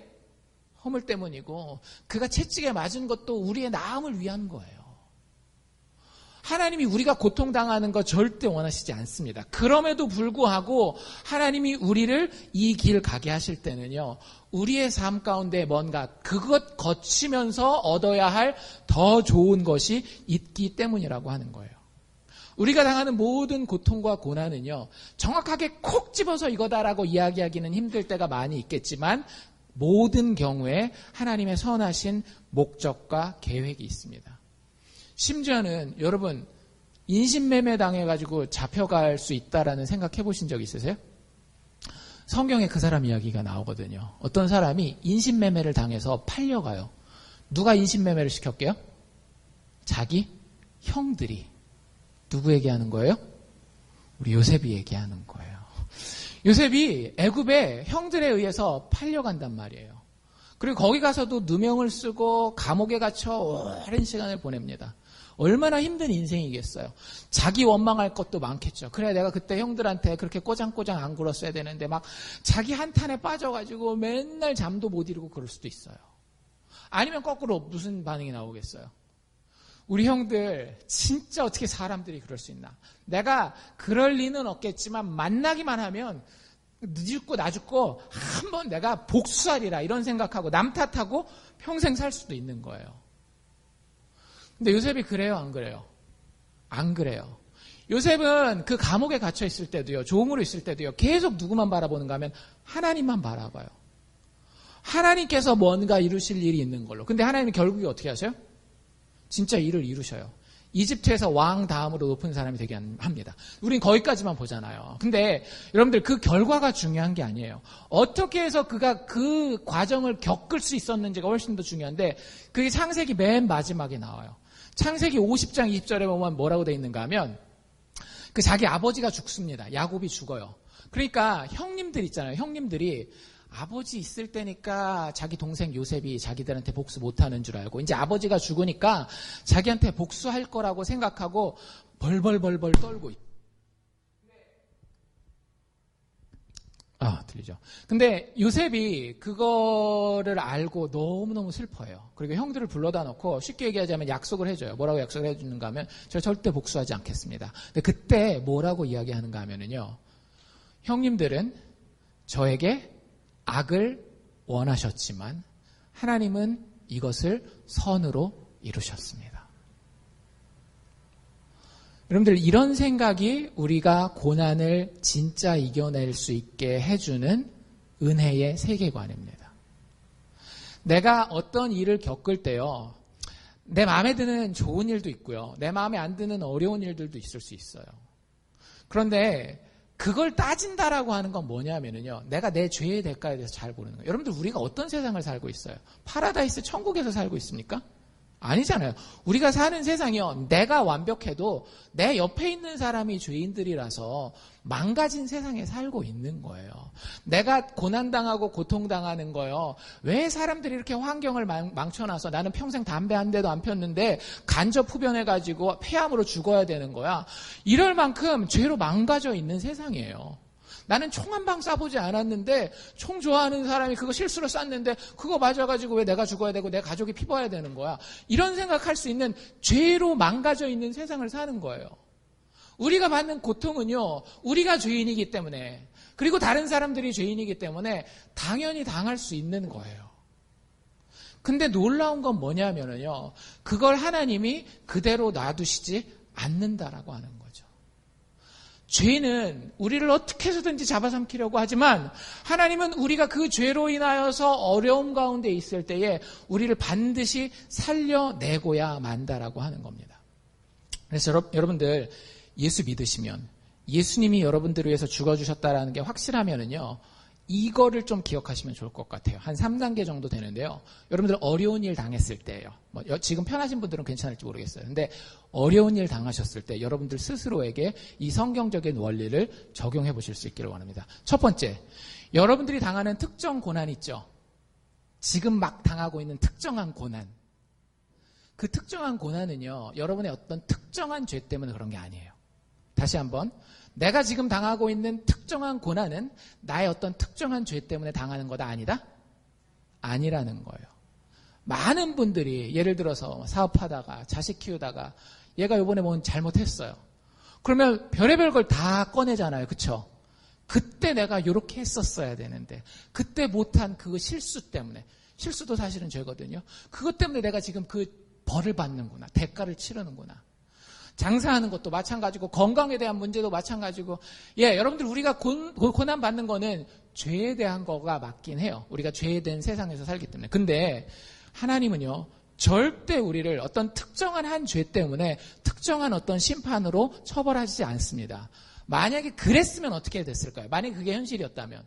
허물 때문이고 그가 채찍에 맞은 것도 우리의 나음을 위한 거예요. 하나님이 우리가 고통당하는 거 절대 원하시지 않습니다. 그럼에도 불구하고 하나님이 우리를 이 길 가게 하실 때는요, 우리의 삶 가운데 뭔가 그것 거치면서 얻어야 할 더 좋은 것이 있기 때문이라고 하는 거예요. 우리가 당하는 모든 고통과 고난은요, 정확하게 콕 집어서 이거다라고 이야기하기는 힘들 때가 많이 있겠지만 모든 경우에 하나님의 선하신 목적과 계획이 있습니다. 심지어는 여러분, 인신매매 당해가지고 잡혀갈 수 있다라는 생각해 보신 적 있으세요? 성경에 그 사람 이야기가 나오거든요. 어떤 사람이 인신매매를 당해서 팔려가요. 누가 인신매매를 시켰게요? 자기 형들이. 누구에게 하는 거예요? 우리 요셉이 얘기하는 거예요. 요셉이 애굽의 형들에 의해서 팔려간단 말이에요. 그리고 거기 가서도 누명을 쓰고 감옥에 갇혀 오랜 시간을 보냅니다. 얼마나 힘든 인생이겠어요. 자기 원망할 것도 많겠죠. 그래, 내가 그때 형들한테 그렇게 꼬장꼬장 안 굴었어야 되는데 막 자기 한탄에 빠져가지고 맨날 잠도 못 이루고 그럴 수도 있어요. 아니면 거꾸로 무슨 반응이 나오겠어요? 우리 형들 진짜 어떻게 사람들이 그럴 수 있나. 내가 그럴 리는 없겠지만 만나기만 하면 늦고 나죽고 한번 내가 복수하리라 이런 생각하고 남 탓하고 평생 살 수도 있는 거예요. 근데 요셉이 그래요, 안 그래요? 안 그래요. 요셉은 그 감옥에 갇혀 있을 때도요, 종으로 있을 때도요, 계속 누구만 바라보는가 하면 하나님만 바라봐요. 하나님께서 뭔가 이루실 일이 있는 걸로. 근데 하나님은 결국에 어떻게 하셔요? 진짜 일을 이루셔요. 이집트에서 왕 다음으로 높은 사람이 되게 합니다. 우린 거기까지만 보잖아요. 근데 여러분들 그 결과가 중요한 게 아니에요. 어떻게 해서 그가 그 과정을 겪을 수 있었는지가 훨씬 더 중요한데 그게 창세기 맨 마지막에 나와요. 창세기 50장 20절에 보면 뭐라고 돼 있는가 하면 그 자기 아버지가 죽습니다. 야곱이 죽어요. 그러니까 형님들 있잖아요. 형님들이 아버지 있을 때니까 자기 동생 요셉이 자기들한테 복수 못하는 줄 알고 이제 아버지가 죽으니까 자기한테 복수할 거라고 생각하고 벌벌벌벌 떨고 들리죠? 근데 요셉이 그거를 알고 너무너무 슬퍼해요. 그리고 형들을 불러다 놓고 쉽게 얘기하자면 약속을 해줘요. 뭐라고 약속을 해주는가 하면 저 절대 복수하지 않겠습니다. 근데 그때 뭐라고 이야기하는가 하면은요, 형님들은 저에게 악을 원하셨지만 하나님은 이것을 선으로 이루셨습니다. 여러분들, 이런 생각이 우리가 고난을 진짜 이겨낼 수 있게 해주는 은혜의 세계관입니다. 내가 어떤 일을 겪을 때요, 내 마음에 드는 좋은 일도 있고요, 내 마음에 안 드는 어려운 일들도 있을 수 있어요. 그런데 그걸 따진다라고 하는 건 뭐냐면요, 내가 내 죄의 대가에 대해서 잘 보는 거예요. 여러분들, 우리가 어떤 세상을 살고 있어요? 파라다이스 천국에서 살고 있습니까? 아니잖아요. 우리가 사는 세상이요, 내가 완벽해도 내 옆에 있는 사람이 죄인들이라서 망가진 세상에 살고 있는 거예요. 내가 고난당하고 고통당하는 거요, 왜 사람들이 이렇게 환경을 망쳐놔서 나는 평생 담배 한 대도 안 폈는데 간접 흡연해가지고 폐암으로 죽어야 되는 거야. 이럴 만큼 죄로 망가져 있는 세상이에요. 나는 총 한 방 쏴보지 않았는데 총 좋아하는 사람이 그거 실수로 쐈는데 그거 맞아가지고 왜 내가 죽어야 되고 내 가족이 피봐야 되는 거야. 이런 생각할 수 있는 죄로 망가져 있는 세상을 사는 거예요. 우리가 받는 고통은요, 우리가 죄인이기 때문에, 그리고 다른 사람들이 죄인이기 때문에 당연히 당할 수 있는 거예요. 근데 놀라운 건 뭐냐면요, 그걸 하나님이 그대로 놔두시지 않는다라고 하는 거죠. 죄는 우리를 어떻게 해서든지 잡아삼키려고 하지만 하나님은 우리가 그 죄로 인하여서 어려움 가운데 있을 때에 우리를 반드시 살려내고야 만다라고 하는 겁니다. 그래서 여러분들, 예수 믿으시면, 예수님이 여러분들을 위해서 죽어주셨다라는 게 확실하면은요, 이거를 좀 기억하시면 좋을 것 같아요. 한 3단계 정도 되는데요. 여러분들 어려운 일 당했을 때예요. 지금 편하신 분들은 괜찮을지 모르겠어요. 근데 어려운 일 당하셨을 때 여러분들 스스로에게 이 성경적인 원리를 적용해 보실 수 있기를 원합니다. 첫 번째, 여러분들이 당하는 특정 고난 있죠. 지금 막 당하고 있는 특정한 고난. 그 특정한 고난은요, 여러분의 어떤 특정한 죄 때문에 그런 게 아니에요. 다시 한번, 내가 지금 당하고 있는 특정한 고난은 나의 어떤 특정한 죄 때문에 당하는 거다, 아니다? 아니라는 거예요. 많은 분들이 예를 들어서 사업하다가 자식 키우다가 얘가 요번에 뭔 잘못했어요. 그러면 별의별 걸 다 꺼내잖아요. 그쵸? 그때 내가 요렇게 했었어야 되는데, 그때 못한 그 실수 때문에, 실수도 사실은 죄거든요. 그것 때문에 내가 지금 그 벌을 받는구나. 대가를 치르는구나. 장사하는 것도 마찬가지고, 건강에 대한 문제도 마찬가지고, 여러분들 우리가 고난 받는 거는 죄에 대한 거가 맞긴 해요. 우리가 죄에 대한 세상에서 살기 때문에. 근데 하나님은요, 절대 우리를 어떤 특정한 한 죄 때문에 특정한 어떤 심판으로 처벌하지 않습니다. 만약에 그랬으면 어떻게 됐을까요? 만약에 그게 현실이었다면.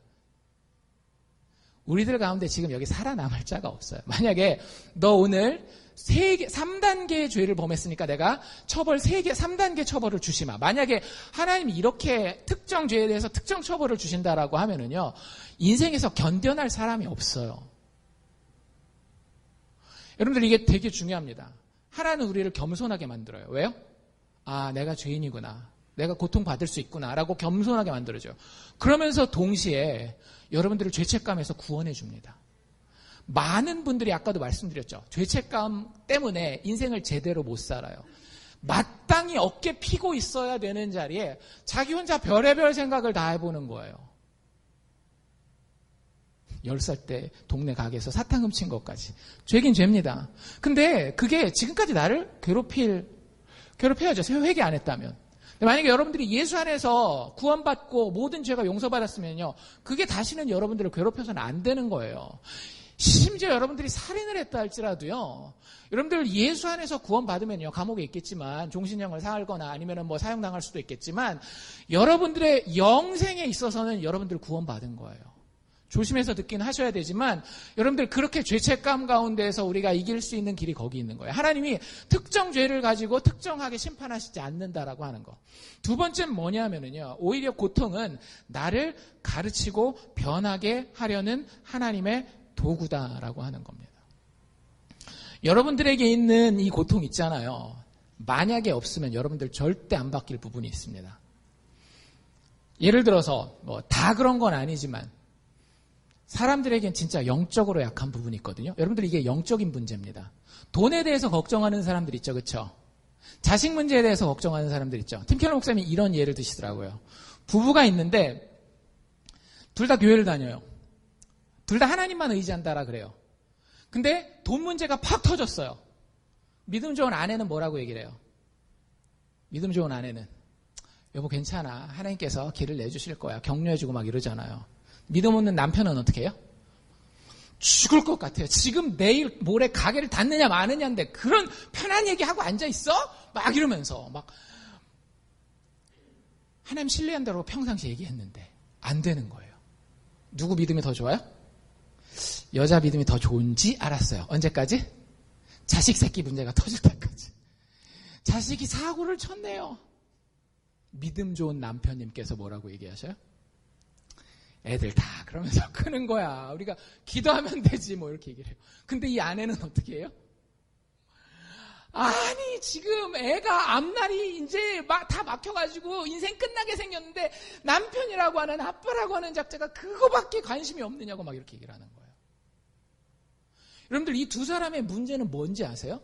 우리들 가운데 지금 여기 살아남을 자가 없어요. 만약에 너 오늘 3단계의 죄를 범했으니까 내가 처벌 3단계 처벌을 주시마. 만약에 하나님이 이렇게 특정 죄에 대해서 특정 처벌을 주신다라고 하면은요, 인생에서 견뎌낼 사람이 없어요. 여러분들 이게 되게 중요합니다. 하나는 우리를 겸손하게 만들어요. 왜요? 아, 내가 죄인이구나. 내가 고통받을 수 있구나. 라고 겸손하게 만들어줘요. 그러면서 동시에 여러분들을 죄책감에서 구원해 줍니다. 많은 분들이 아까도 말씀드렸죠. 죄책감 때문에 인생을 제대로 못 살아요. 마땅히 어깨 피고 있어야 되는 자리에 자기 혼자 별의별 생각을 다 해보는 거예요. 10살 때 동네 가게에서 사탕 훔친 것까지. 죄긴 죄입니다. 근데 그게 지금까지 나를 괴롭혀야죠. 회개 안 했다면. 만약에 여러분들이 예수 안에서 구원받고 모든 죄가 용서받았으면요, 그게 다시는 여러분들을 괴롭혀서는 안 되는 거예요. 심지어 여러분들이 살인을 했다 할지라도요, 여러분들 예수 안에서 구원받으면요, 감옥에 있겠지만, 종신형을 살거나 아니면 뭐 사형당할 수도 있겠지만, 여러분들의 영생에 있어서는 여러분들 구원받은 거예요. 조심해서 듣긴 하셔야 되지만, 여러분들 그렇게 죄책감 가운데에서 우리가 이길 수 있는 길이 거기 있는 거예요. 하나님이 특정 죄를 가지고 특정하게 심판하시지 않는다라고 하는 거. 두 번째는 뭐냐면요, 오히려 고통은 나를 가르치고 변하게 하려는 하나님의 도구다라고 하는 겁니다. 여러분들에게 있는 이 고통 있잖아요. 만약에 없으면 여러분들 절대 안 바뀔 부분이 있습니다. 예를 들어서 뭐 다 그런 건 아니지만 사람들에겐 진짜 영적으로 약한 부분이 있거든요. 여러분들 이게 영적인 문제입니다. 돈에 대해서 걱정하는 사람들 있죠. 그렇죠? 자식 문제에 대해서 걱정하는 사람들 있죠. 팀켈러 목사님이 이런 예를 드시더라고요. 부부가 있는데 둘 다 교회를 다녀요. 둘 다 하나님만 의지한다라 그래요. 근데 돈 문제가 팍 터졌어요. 믿음 좋은 아내는 뭐라고 얘기를 해요? 믿음 좋은 아내는 여보 괜찮아. 하나님께서 길을 내주실 거야. 격려해주고 막 이러잖아요. 믿음 없는 남편은 어떻게 해요? 죽을 것 같아요. 지금 내일 모레 가게를 닫느냐 마느냐인데 그런 편한 얘기하고 앉아있어? 막 이러면서 막 하나님 신뢰한다고 평상시 얘기했는데 안 되는 거예요. 누구 믿음이 더 좋아요? 여자 믿음이 더 좋은지 알았어요. 언제까지? 자식 새끼 문제가 터질 때까지. 자식이 사고를 쳤네요. 믿음 좋은 남편님께서 뭐라고 얘기하셔요? 애들 다 그러면서 크는 거야. 우리가 기도하면 되지 뭐 이렇게 얘기를 해요. 근데 이 아내는 어떻게 해요? 아니 지금 애가 앞날이 이제 다 막혀가지고 인생 끝나게 생겼는데 남편이라고 하는 아빠라고 하는 작자가 그거밖에 관심이 없느냐고 막 이렇게 얘기를 하는 거예요. 여러분들 이 두 사람의 문제는 뭔지 아세요?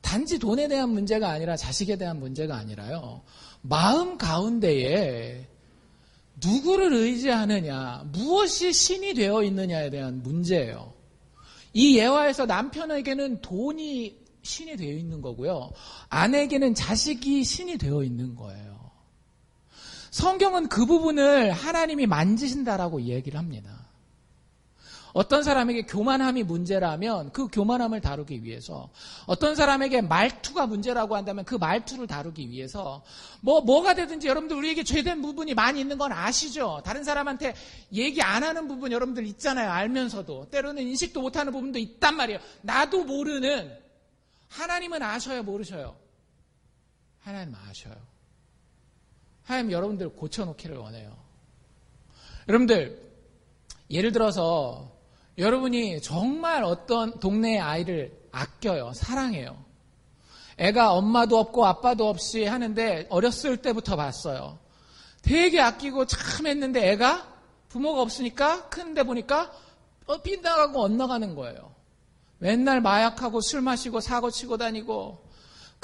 단지 돈에 대한 문제가 아니라 자식에 대한 문제가 아니라요. 마음 가운데에 누구를 의지하느냐, 무엇이 신이 되어 있느냐에 대한 문제예요. 이 예화에서 남편에게는 돈이 신이 되어 있는 거고요. 아내에게는 자식이 신이 되어 있는 거예요. 성경은 그 부분을 하나님이 만지신다라고 이야기를 합니다. 어떤 사람에게 교만함이 문제라면 그 교만함을 다루기 위해서, 어떤 사람에게 말투가 문제라고 한다면 그 말투를 다루기 위해서, 뭐가 되든지 여러분들 우리에게 죄된 부분이 많이 있는 건 아시죠? 다른 사람한테 얘기 안 하는 부분 여러분들 있잖아요. 알면서도. 때로는 인식도 못하는 부분도 있단 말이에요. 나도 모르는. 하나님은 아셔요, 모르셔요? 하나님 아셔요. 하나님 여러분들 고쳐놓기를 원해요. 여러분들 예를 들어서 여러분이 정말 어떤 동네의 아이를 아껴요. 사랑해요. 애가 엄마도 없고 아빠도 없이 하는데 어렸을 때부터 봤어요. 되게 아끼고 참 했는데 애가 부모가 없으니까 크는데 보니까 빗나가고 엇나가는 거예요. 맨날 마약하고 술 마시고 사고 치고 다니고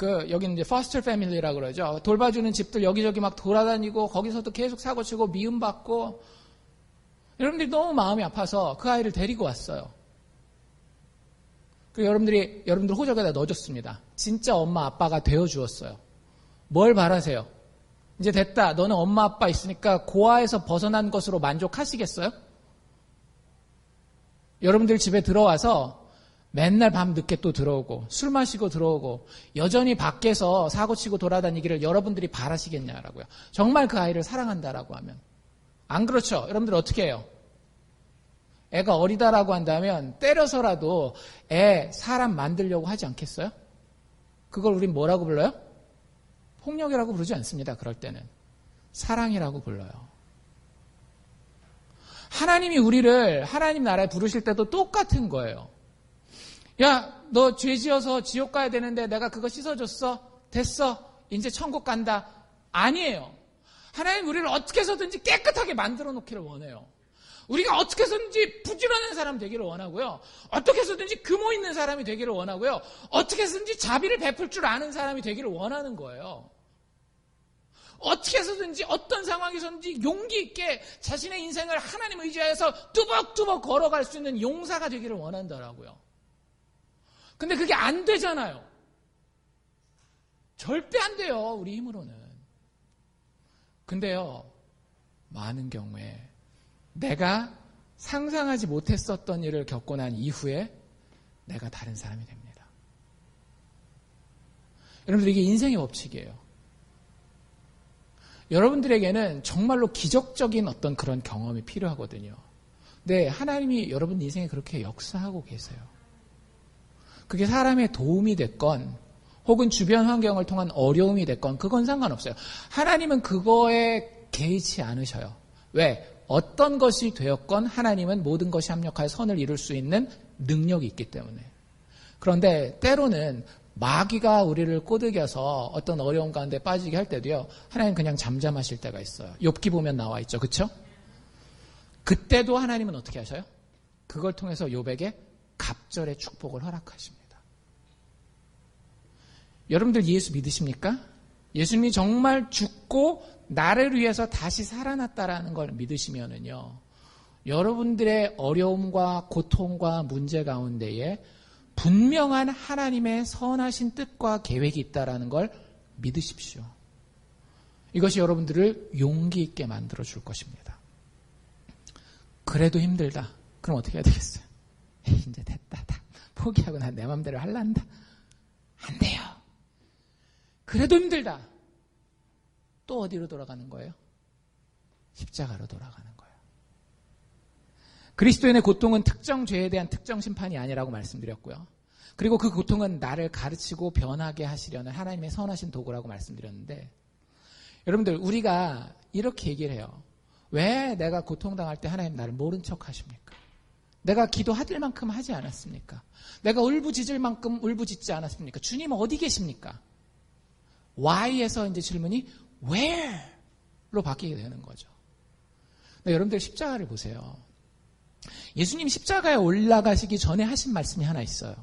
여기는 이제 foster family라고 그러죠. 돌봐주는 집들 여기저기 막 돌아다니고 거기서도 계속 사고치고 미움받고 여러분들이 너무 마음이 아파서 그 아이를 데리고 왔어요. 그리고 여러분들 호적에다 넣어줬습니다. 진짜 엄마 아빠가 되어주었어요. 뭘 바라세요? 이제 됐다. 너는 엄마 아빠 있으니까 고아에서 벗어난 것으로 만족하시겠어요? 여러분들 집에 들어와서 맨날 밤 늦게 또 들어오고 술 마시고 들어오고 여전히 밖에서 사고치고 돌아다니기를 여러분들이 바라시겠냐라고요. 정말 그 아이를 사랑한다라고 하면. 안 그렇죠? 여러분들 어떻게 해요? 애가 어리다라고 한다면 때려서라도 애 사람 만들려고 하지 않겠어요? 그걸 우린 뭐라고 불러요? 폭력이라고 부르지 않습니다. 그럴 때는. 사랑이라고 불러요. 하나님이 우리를 하나님 나라에 부르실 때도 똑같은 거예요. 야, 너 죄 지어서 지옥 가야 되는데 내가 그거 씻어줬어? 됐어. 이제 천국 간다. 아니에요. 하나님 우리를 어떻게 해서든지 깨끗하게 만들어 놓기를 원해요. 우리가 어떻게 해서든지 부지런한 사람 되기를 원하고요. 어떻게 해서든지 규모 있는 사람이 되기를 원하고요. 어떻게 해서든지 자비를 베풀 줄 아는 사람이 되기를 원하는 거예요. 어떻게 해서든지 어떤 상황에서든지 용기 있게 자신의 인생을 하나님 의지하여서 뚜벅뚜벅 걸어갈 수 있는 용사가 되기를 원한다라고요. 근데 그게 안 되잖아요. 절대 안 돼요. 우리 힘으로는. 근데요. 많은 경우에 내가 상상하지 못했었던 일을 겪고 난 이후에 내가 다른 사람이 됩니다. 여러분들 이게 인생의 법칙이에요. 여러분들에게는 정말로 기적적인 어떤 그런 경험이 필요하거든요. 근데 하나님이 여러분 인생에 그렇게 역사하고 계세요. 그게 사람의 도움이 됐건 혹은 주변 환경을 통한 어려움이 됐건 그건 상관없어요. 하나님은 그거에 개의치 않으셔요. 왜? 어떤 것이 되었건 하나님은 모든 것이 합력하여 선을 이룰 수 있는 능력이 있기 때문에. 그런데 때로는 마귀가 우리를 꼬드겨서 어떤 어려움 가운데 빠지게 할 때도요. 하나님 그냥 잠잠하실 때가 있어요. 욥기 보면 나와 있죠. 그렇죠? 그때도 하나님은 어떻게 하셔요? 그걸 통해서 욥에게 갑절의 축복을 허락하십니다. 여러분들 예수 믿으십니까? 예수님이 정말 죽고 나를 위해서 다시 살아났다라는 걸 믿으시면은요. 여러분들의 어려움과 고통과 문제 가운데에 분명한 하나님의 선하신 뜻과 계획이 있다라는 걸 믿으십시오. 이것이 여러분들을 용기 있게 만들어 줄 것입니다. 그래도 힘들다. 그럼 어떻게 해야 되겠어요? 이제 됐다. 다 포기하고 난 내 맘대로 할란다. 안 돼요. 그래도 힘들다. 또 어디로 돌아가는 거예요? 십자가로 돌아가는 거예요. 그리스도인의 고통은 특정 죄에 대한 특정 심판이 아니라고 말씀드렸고요. 그리고 그 고통은 나를 가르치고 변하게 하시려는 하나님의 선하신 도구라고 말씀드렸는데 여러분들 우리가 이렇게 얘기를 해요. 왜 내가 고통당할 때 하나님 나를 모른 척 하십니까? 내가 기도할 만큼 하지 않았습니까? 내가 울부짖을 만큼 울부짖지 않았습니까? 주님 어디 계십니까? why에서 이제 질문이 where로 바뀌게 되는 거죠. 근데 여러분들 십자가를 보세요. 예수님 십자가에 올라가시기 전에 하신 말씀이 하나 있어요.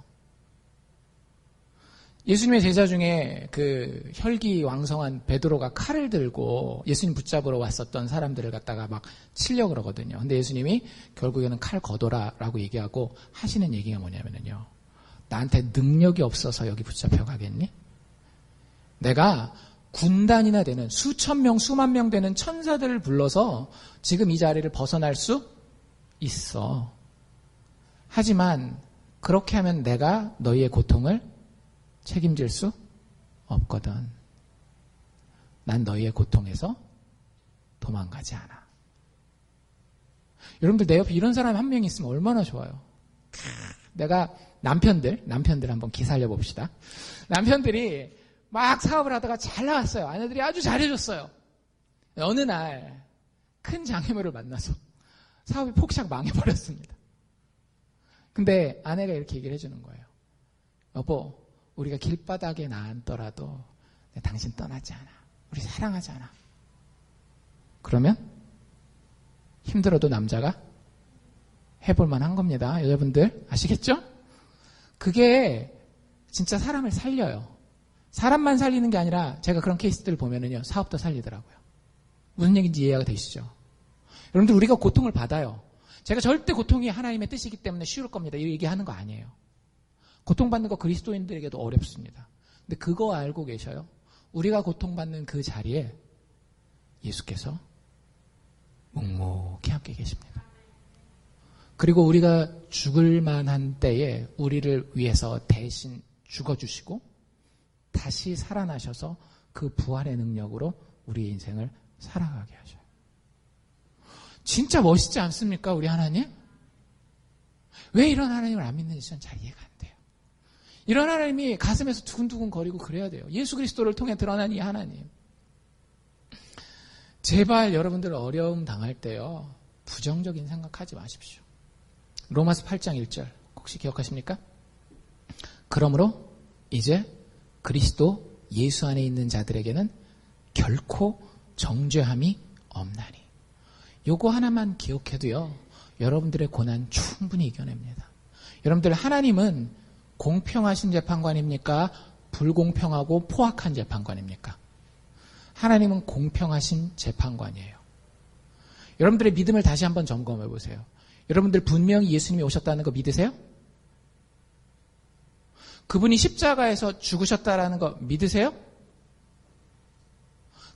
예수님의 제자 중에 그 혈기왕성한 베드로가 칼을 들고 예수님 붙잡으러 왔었던 사람들을 갖다가 막 치려고 그러거든요. 근데 예수님이 결국에는 칼 거둬라라고 얘기하고 하시는 얘기가 뭐냐면요. 나한테 능력이 없어서 여기 붙잡혀 가겠니? 내가 군단이나 되는 수천 명, 수만 명 되는 천사들을 불러서 지금 이 자리를 벗어날 수 있어. 하지만 그렇게 하면 내가 너희의 고통을 책임질 수 없거든. 난 너희의 고통에서 도망가지 않아. 여러분들 내 옆에 이런 사람이 한 명 있으면 얼마나 좋아요. 내가 남편들 한번 기 살려봅시다. 남편들이 막 사업을 하다가 잘 나갔어요. 아내들이 아주 잘해줬어요. 어느 날 큰 장애물을 만나서 사업이 폭삭 망해버렸습니다. 근데 아내가 이렇게 얘기를 해주는 거예요. 여보, 우리가 길바닥에 나앉더라도 당신 떠나지 않아. 우리 사랑하잖아. 그러면 힘들어도 남자가 해볼 만한 겁니다. 여자분들 아시겠죠? 그게 진짜 사람을 살려요. 사람만 살리는 게 아니라 제가 그런 케이스들을 보면은요, 사업도 살리더라고요. 무슨 얘기인지 이해가 되시죠? 여러분들, 우리가 고통을 받아요. 제가 절대 고통이 하나님의 뜻이기 때문에 쉬울 겁니다. 이 얘기하는 거 아니에요. 고통받는 거 그리스도인들에게도 어렵습니다. 근데 그거 알고 계셔요? 우리가 고통받는 그 자리에 예수께서 묵묵히 함께 계십니다. 그리고 우리가 죽을 만한 때에 우리를 위해서 대신 죽어주시고 다시 살아나셔서 그 부활의 능력으로 우리의 인생을 살아가게 하셔요. 진짜 멋있지 않습니까, 우리 하나님? 왜 이런 하나님을 안 믿는지 저는 잘 이해가 안 돼요. 이런 하나님이 가슴에서 두근두근 거리고 그래야 돼요. 예수 그리스도를 통해 드러난 이 하나님. 제발 여러분들 어려움 당할 때요, 부정적인 생각하지 마십시오. 로마서 8장 1절 혹시 기억하십니까? 그러므로 이제 그리스도 예수 안에 있는 자들에게는 결코 정죄함이 없나니. 요거 하나만 기억해도요, 여러분들의 고난 충분히 이겨냅니다. 여러분들, 하나님은 공평하신 재판관입니까? 불공평하고 포악한 재판관입니까? 하나님은 공평하신 재판관이에요. 여러분들의 믿음을 다시 한번 점검해 보세요. 여러분들 분명히 예수님이 오셨다는 거 믿으세요? 그분이 십자가에서 죽으셨다는 거 믿으세요?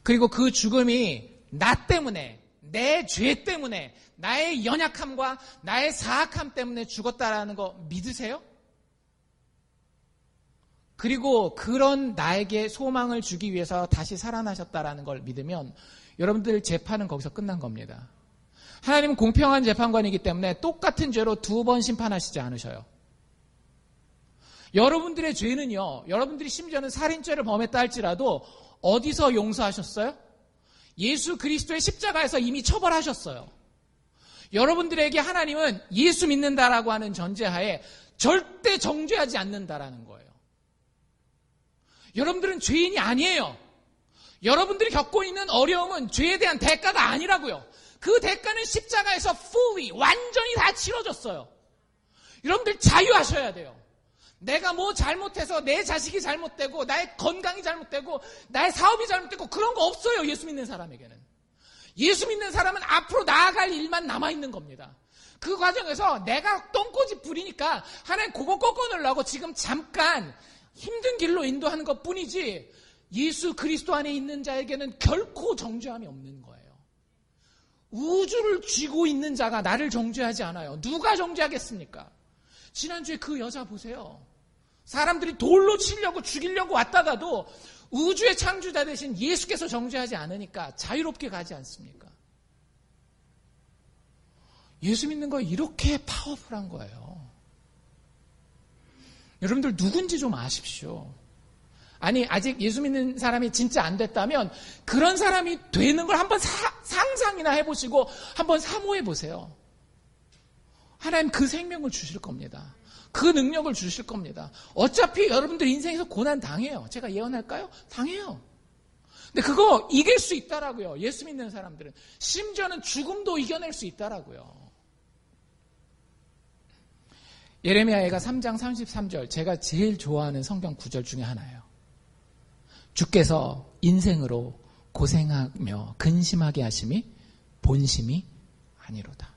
그리고 그 죽음이 나 때문에, 내 죄 때문에, 나의 연약함과 나의 사악함 때문에 죽었다라는 거 믿으세요? 그리고 그런 나에게 소망을 주기 위해서 다시 살아나셨다라는 걸 믿으면 여러분들 재판은 거기서 끝난 겁니다. 하나님은 공평한 재판관이기 때문에 똑같은 죄로 2번 심판하시지 않으셔요. 여러분들의 죄는요, 여러분들이 심지어는 살인죄를 범했다 할지라도 어디서 용서하셨어요? 예수 그리스도의 십자가에서 이미 처벌하셨어요. 여러분들에게 하나님은 예수 믿는다라고 하는 전제하에 절대 정죄하지 않는다라는 거예요. 여러분들은 죄인이 아니에요. 여러분들이 겪고 있는 어려움은 죄에 대한 대가가 아니라고요. 그 대가는 십자가에서 fully, 완전히 다 치러졌어요. 여러분들 자유하셔야 돼요. 내가 뭐 잘못해서 내 자식이 잘못되고 나의 건강이 잘못되고 나의 사업이 잘못되고 그런 거 없어요. 예수 믿는 사람에게는. 예수 믿는 사람은 앞으로 나아갈 일만 남아있는 겁니다. 그 과정에서 내가 똥꼬집 부리니까 하나님 그거 꺾어내려고 지금 잠깐 힘든 길로 인도하는 것 뿐이지 예수 그리스도 안에 있는 자에게는 결코 정죄함이 없는 거예요. 우주를 쥐고 있는 자가 나를 정죄하지 않아요. 누가 정죄하겠습니까? 지난주에 그 여자 보세요. 사람들이 돌로 치려고 죽이려고 왔다가도 우주의 창조자 대신 예수께서 정죄하지 않으니까 자유롭게 가지 않습니까? 예수 믿는 거 이렇게 파워풀한 거예요. 여러분들 누군지 좀 아십시오. 아니, 아직 예수 믿는 사람이 진짜 안 됐다면 그런 사람이 되는 걸 한번 상상이나 해보시고 한번 사모해 보세요. 하나님 그 생명을 주실 겁니다. 그 능력을 주실 겁니다. 어차피 여러분들 인생에서 고난 당해요. 제가 예언할까요? 당해요. 근데 그거 이길 수 있다라고요. 예수 믿는 사람들은. 심지어는 죽음도 이겨낼 수 있다라고요. 예레미야가 3장 33절, 제가 제일 좋아하는 성경 구절 중에 하나예요. 주께서 인생으로 고생하며 근심하게 하심이 본심이 아니로다.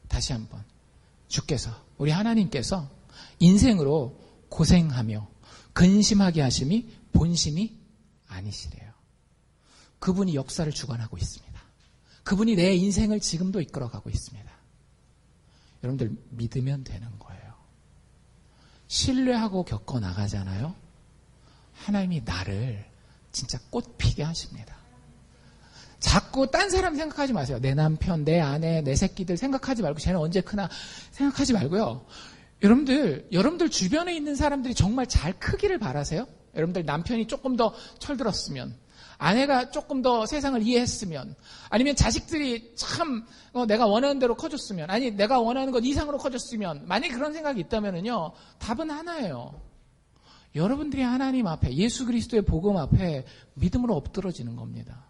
다시 한번. 주께서, 우리 하나님께서 인생으로 고생하며 근심하게 하심이 본심이 아니시래요. 그분이 역사를 주관하고 있습니다. 그분이 내 인생을 지금도 이끌어가고 있습니다. 여러분들 믿으면 되는 거예요. 신뢰하고 겪어나가잖아요. 하나님이 나를 진짜 꽃피게 하십니다. 자꾸 딴 사람 생각하지 마세요. 내 남편, 내 아내, 내 새끼들 생각하지 말고 쟤는 언제 크나 생각하지 말고요. 여러분들 주변에 있는 사람들이 정말 잘 크기를 바라세요? 여러분들 남편이 조금 더 철들었으면, 아내가 조금 더 세상을 이해했으면, 아니면 자식들이 참 내가 원하는 대로 커졌으면, 아니 내가 원하는 것 이상으로 커졌으면, 만약에 그런 생각이 있다면요, 답은 하나예요. 여러분들이 하나님 앞에, 예수 그리스도의 복음 앞에 믿음으로 엎드러지는 겁니다.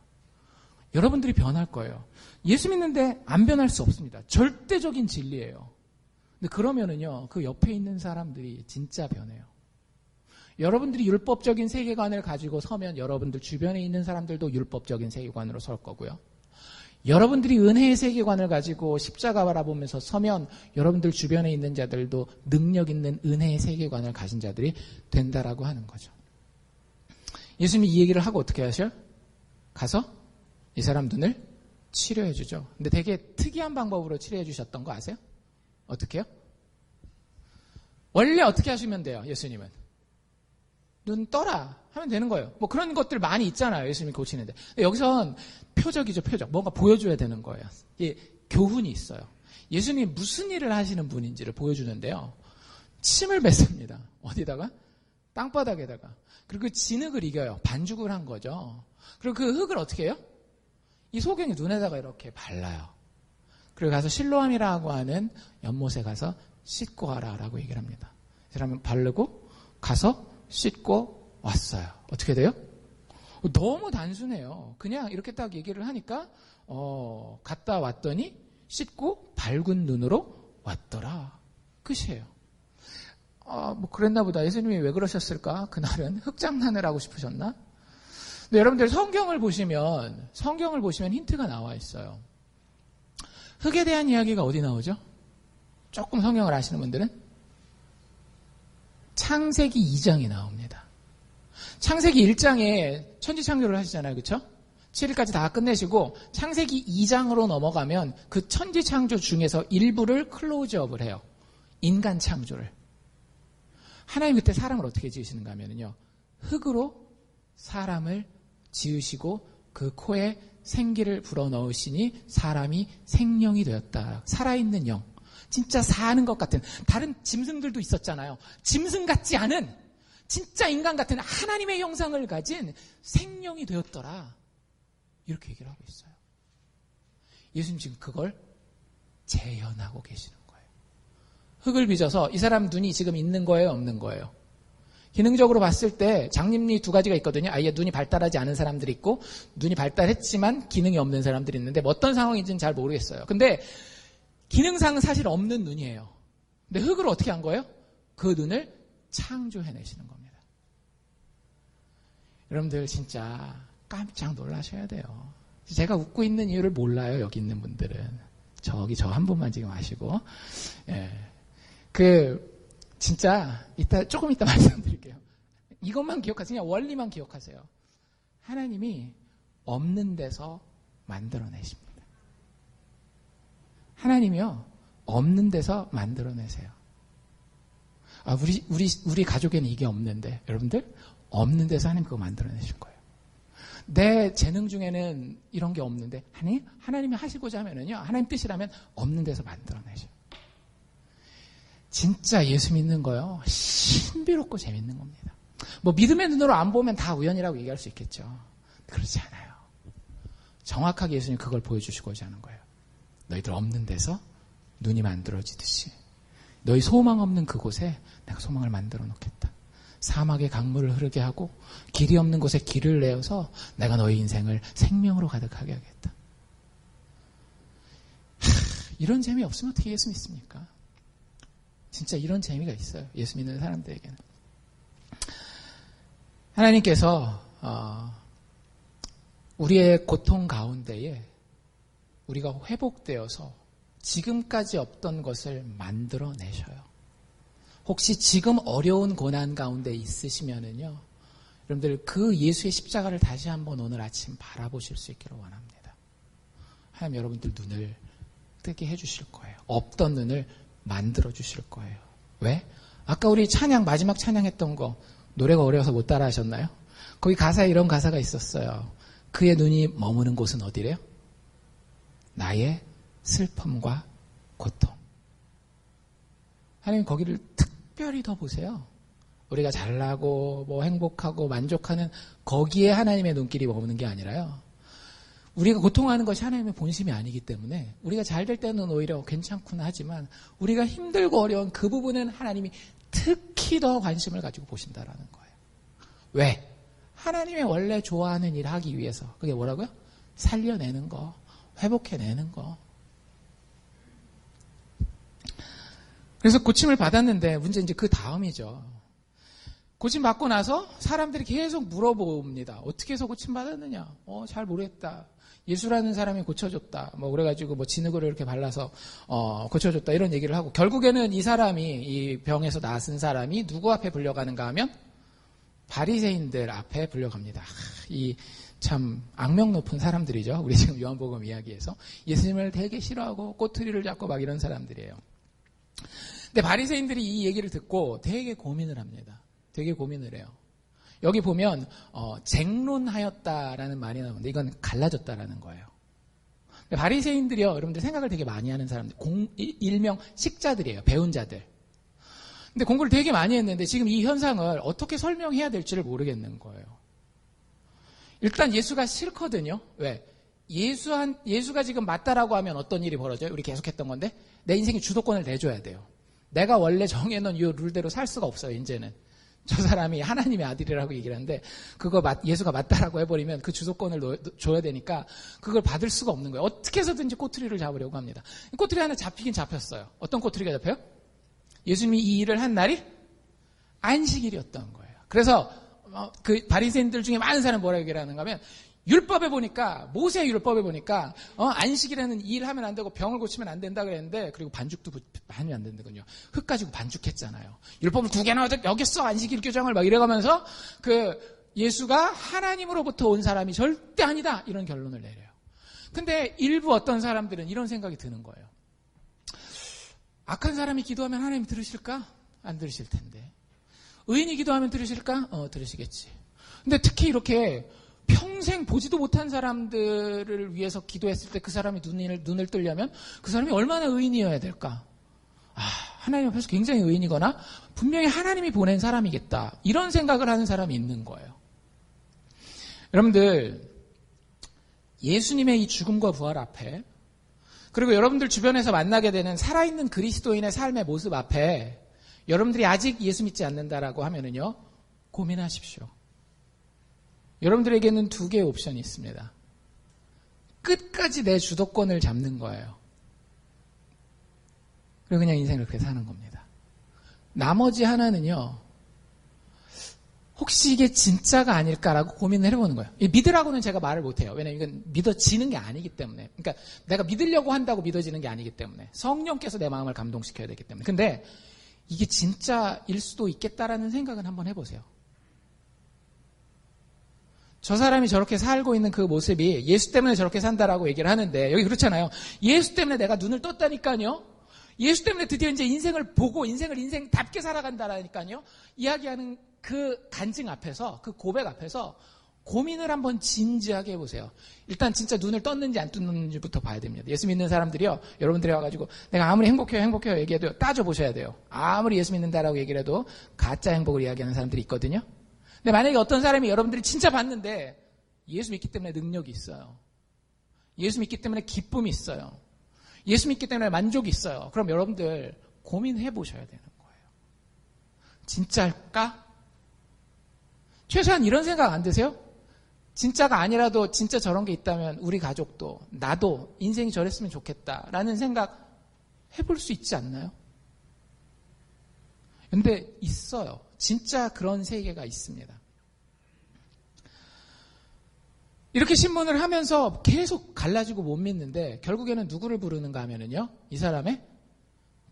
여러분들이 변할 거예요. 예수 믿는데 안 변할 수 없습니다. 절대적인 진리예요. 근데 그러면은요, 그 옆에 있는 사람들이 진짜 변해요. 여러분들이 율법적인 세계관을 가지고 서면 여러분들 주변에 있는 사람들도 율법적인 세계관으로 설 거고요. 여러분들이 은혜의 세계관을 가지고 십자가 바라보면서 서면 여러분들 주변에 있는 자들도 능력 있는 은혜의 세계관을 가진 자들이 된다라고 하는 거죠. 예수님이 이 얘기를 하고 어떻게 하셔요? 가서 이 사람 눈을 치료해 주죠. 근데 되게 특이한 방법으로 치료해 주셨던 거 아세요? 어떻게 해요? 원래 어떻게 하시면 돼요, 예수님은? 눈 떠라 하면 되는 거예요. 뭐 그런 것들 많이 있잖아요, 예수님이 고치는데. 여기선 표적이죠, 표적. 뭔가 보여줘야 되는 거예요. 예, 교훈이 있어요. 예수님이 무슨 일을 하시는 분인지를 보여주는데요. 침을 뱉습니다. 어디다가? 땅바닥에다가. 그리고 그 진흙을 이겨요. 반죽을 한 거죠. 그리고 그 흙을 어떻게 해요? 이 소경이 눈에다가 이렇게 발라요. 그리고 가서 실로암이라고 하는 연못에 가서 씻고 와라라고 얘기를 합니다. 이 사람은 바르고 가서 씻고 왔어요. 어떻게 돼요? 너무 단순해요. 그냥 이렇게 딱 얘기를 하니까 갔다 왔더니 씻고 밝은 눈으로 왔더라. 끝이에요. 뭐 그랬나 보다. 예수님이 왜 그러셨을까? 그날은 흑장난을 하고 싶으셨나? 근데 여러분들 성경을 보시면 힌트가 나와 있어요. 흑에 대한 이야기가 어디 나오죠? 조금 성경을 아시는 분들은 창세기 2장이 나옵니다. 창세기 1장에 천지창조를 하시잖아요. 그렇죠? 7일까지 다 끝내시고 창세기 2장으로 넘어가면 그 천지창조 중에서 일부를 클로즈업을 해요. 인간 창조를. 하나님 그때 사람을 어떻게 지으시는가 하면요. 흙으로 사람을 지으시고 그 코에 생기를 불어넣으시니 사람이 생명이 되었다. 살아있는 영. 진짜 사는 것 같은, 다른 짐승들도 있었잖아요. 짐승 같지 않은 진짜 인간 같은 하나님의 형상을 가진 생명이 되었더라. 이렇게 얘기를 하고 있어요. 예수님 지금 그걸 재현하고 계시는 거예요. 흙을 빚어서 이 사람 눈이 지금 있는 거예요, 없는 거예요? 기능적으로 봤을 때 장님리 두 가지가 있거든요. 아예 눈이 발달하지 않은 사람들이 있고 눈이 발달했지만 기능이 없는 사람들이 있는데 뭐 어떤 상황인지는 잘 모르겠어요. 근데 기능상 사실 없는 눈이에요. 근데 흙을 어떻게 한 거예요? 그 눈을 창조해내시는 겁니다. 여러분들 진짜 깜짝 놀라셔야 돼요. 제가 웃고 있는 이유를 몰라요. 여기 있는 분들은. 저기 저 한 분만 지금 아시고. 예. 진짜 조금 이따 말씀드릴게요. 이것만 기억하세요. 그냥 원리만 기억하세요. 하나님이 없는 데서 만들어내십니다. 하나님이요, 없는 데서 만들어내세요. 우리 가족에는 이게 없는데, 여러분들, 없는 데서 하나님 그거 만들어내신 거예요. 내 재능 중에는 이런 게 없는데, 하나님이 하시고자 하면은요, 하나님 뜻이라면 없는 데서 만들어내셔요. 진짜 예수 믿는 거요, 신비롭고 재밌는 겁니다. 뭐 믿음의 눈으로 안 보면 다 우연이라고 얘기할 수 있겠죠. 그렇지 않아요. 정확하게 예수님 그걸 보여주시고자 하는 거예요. 너희들 없는 데서 눈이 만들어지듯이 너희 소망 없는 그곳에 내가 소망을 만들어 놓겠다. 사막에 강물을 흐르게 하고 길이 없는 곳에 길을 내어서 내가 너희 인생을 생명으로 가득하게 하겠다. 이런 재미 없으면 어떻게 예수 믿습니까? 진짜 이런 재미가 있어요. 예수 믿는 사람들에게는. 하나님께서 우리의 고통 가운데에 우리가 회복되어서 지금까지 없던 것을 만들어내셔요. 혹시 지금 어려운 고난 가운데 있으시면은요, 여러분들 그 예수의 십자가를 다시 한번 오늘 아침 바라보실 수 있기를 원합니다. 하나님 여러분들 눈을 뜨게 해주실 거예요. 없던 눈을 만들어 주실 거예요. 왜? 아까 우리 마지막 찬양했던 거 노래가 어려워서 못 따라 하셨나요? 거기 가사에 이런 가사가 있었어요. 그의 눈이 머무는 곳은 어디래요? 나의 슬픔과 고통. 하나님 거기를 특별히 더 보세요. 우리가 잘나고 뭐 행복하고 만족하는 거기에 하나님의 눈길이 머무는 게 아니라요. 우리가 고통하는 것이 하나님의 본심이 아니기 때문에 우리가 잘 될 때는 오히려 괜찮구나 하지만 우리가 힘들고 어려운 그 부분은 하나님이 특히 더 관심을 가지고 보신다라는 거예요. 왜? 하나님의 원래 좋아하는 일을 하기 위해서. 그게 뭐라고요? 살려내는 거, 회복해내는 거. 그래서 고침을 받았는데 문제는 이제 그 다음이죠. 고침받고 나서 사람들이 계속 물어봅니다. 어떻게 해서 고침받았느냐? 잘 모르겠다. 예수라는 사람이 고쳐줬다. 그래가지고 진흙으로 이렇게 발라서, 고쳐줬다. 이런 얘기를 하고, 결국에는 이 사람이, 이 병에서 나은 사람이 누구 앞에 불려가는가 하면, 바리새인들 앞에 불려갑니다. 이 참 악명 높은 사람들이죠. 우리 지금 요한복음 이야기에서. 예수님을 되게 싫어하고 꼬투리를 잡고 막 이런 사람들이에요. 근데 바리새인들이 이 얘기를 듣고 되게 고민을 합니다. 되게 고민을 해요. 여기 보면 쟁론하였다라는 말이 나오는데 이건 갈라졌다라는 거예요. 바리새인들이요, 여러분들 생각을 되게 많이 하는 사람들, 일명 식자들이에요. 배운 자들. 근데 공부를 되게 많이 했는데 지금 이 현상을 어떻게 설명해야 될지를 모르겠는 거예요. 일단 예수가 싫거든요. 왜? 예수가 지금 맞다라고 하면 어떤 일이 벌어져요? 우리 계속했던 건데 내 인생에 주도권을 내줘야 돼요. 내가 원래 정해놓은 이 룰대로 살 수가 없어요. 이제는 저 사람이 하나님의 아들이라고 얘기를 하는데 예수가 맞다라고 해버리면 그 주도권을 줘야 되니까 그걸 받을 수가 없는 거예요. 어떻게 해서든지 꼬투리를 잡으려고 합니다. 꼬투리 하나 잡히긴 잡혔어요. 어떤 꼬투리가 잡혀요? 예수님이 이 일을 한 날이 안식일이었던 거예요. 그래서 그 바리새인들 중에 많은 사람이 뭐라고 얘기를 하는가 하면 율법에 보니까, 모세 율법에 보니까 안식일에는 일 하면 안 되고 병을 고치면 안 된다 그랬는데, 그리고 반죽도 하면 안 된다군요. 흙 가지고 반죽했잖아요. 율법을 9개나 여겼어 안식일 규정을 막 이래가면서 예수가 하나님으로부터 온 사람이 절대 아니다 이런 결론을 내려요. 근데 일부 어떤 사람들은 이런 생각이 드는 거예요. 악한 사람이 기도하면 하나님이 들으실까? 안 들으실 텐데. 의인이 기도하면 들으실까? 들으시겠지. 근데 특히 이렇게 평생 보지도 못한 사람들을 위해서 기도했을 때 그 사람이 눈을 뜨려면 그 사람이 얼마나 의인이어야 될까? 하나님 앞에서 굉장히 의인이거나 분명히 하나님이 보낸 사람이겠다. 이런 생각을 하는 사람이 있는 거예요. 여러분들, 예수님의 이 죽음과 부활 앞에, 그리고 여러분들 주변에서 만나게 되는 살아있는 그리스도인의 삶의 모습 앞에 여러분들이 아직 예수 믿지 않는다라고 하면은요, 고민하십시오. 여러분들에게는 두 개의 옵션이 있습니다. 끝까지 내 주도권을 잡는 거예요. 그리고 그냥 인생을 그렇게 사는 겁니다. 나머지 하나는요, 혹시 이게 진짜가 아닐까라고 고민을 해보는 거예요. 믿으라고는 제가 말을 못해요. 왜냐면 이건 믿어지는 게 아니기 때문에. 그러니까 내가 믿으려고 한다고 믿어지는 게 아니기 때문에. 성령께서 내 마음을 감동시켜야 되기 때문에. 근데 이게 진짜일 수도 있겠다라는 생각은 한번 해보세요. 저 사람이 저렇게 살고 있는 그 모습이 예수 때문에 저렇게 산다라고 얘기를 하는데, 여기 그렇잖아요. 예수 때문에 내가 눈을 떴다니까요. 예수 때문에 드디어 이제 인생을 보고 인생을 인생답게 살아간다라니까요. 이야기하는 그 간증 앞에서, 그 고백 앞에서 고민을 한번 진지하게 해보세요. 일단 진짜 눈을 떴는지 안 떴는지부터 봐야 됩니다. 예수 믿는 사람들이요, 여러분들이 와가지고 내가 아무리 행복해요 얘기해도 따져보셔야 돼요. 아무리 예수 믿는다라고 얘기를 해도 가짜 행복을 이야기하는 사람들이 있거든요. 근데 만약에 어떤 사람이 여러분들이 진짜 봤는데 예수 믿기 때문에 능력이 있어요. 예수 믿기 때문에 기쁨이 있어요. 예수 믿기 때문에 만족이 있어요. 그럼 여러분들 고민해 보셔야 되는 거예요. 진짜일까? 최소한 이런 생각 안 드세요? 진짜가 아니라도 진짜 저런 게 있다면 우리 가족도 나도 인생이 저랬으면 좋겠다라는 생각 해볼 수 있지 않나요? 근데 있어요. 진짜 그런 세계가 있습니다. 이렇게 신문을 하면서 계속 갈라지고 못 믿는데 결국에는 누구를 부르는가 하면은요, 이 사람의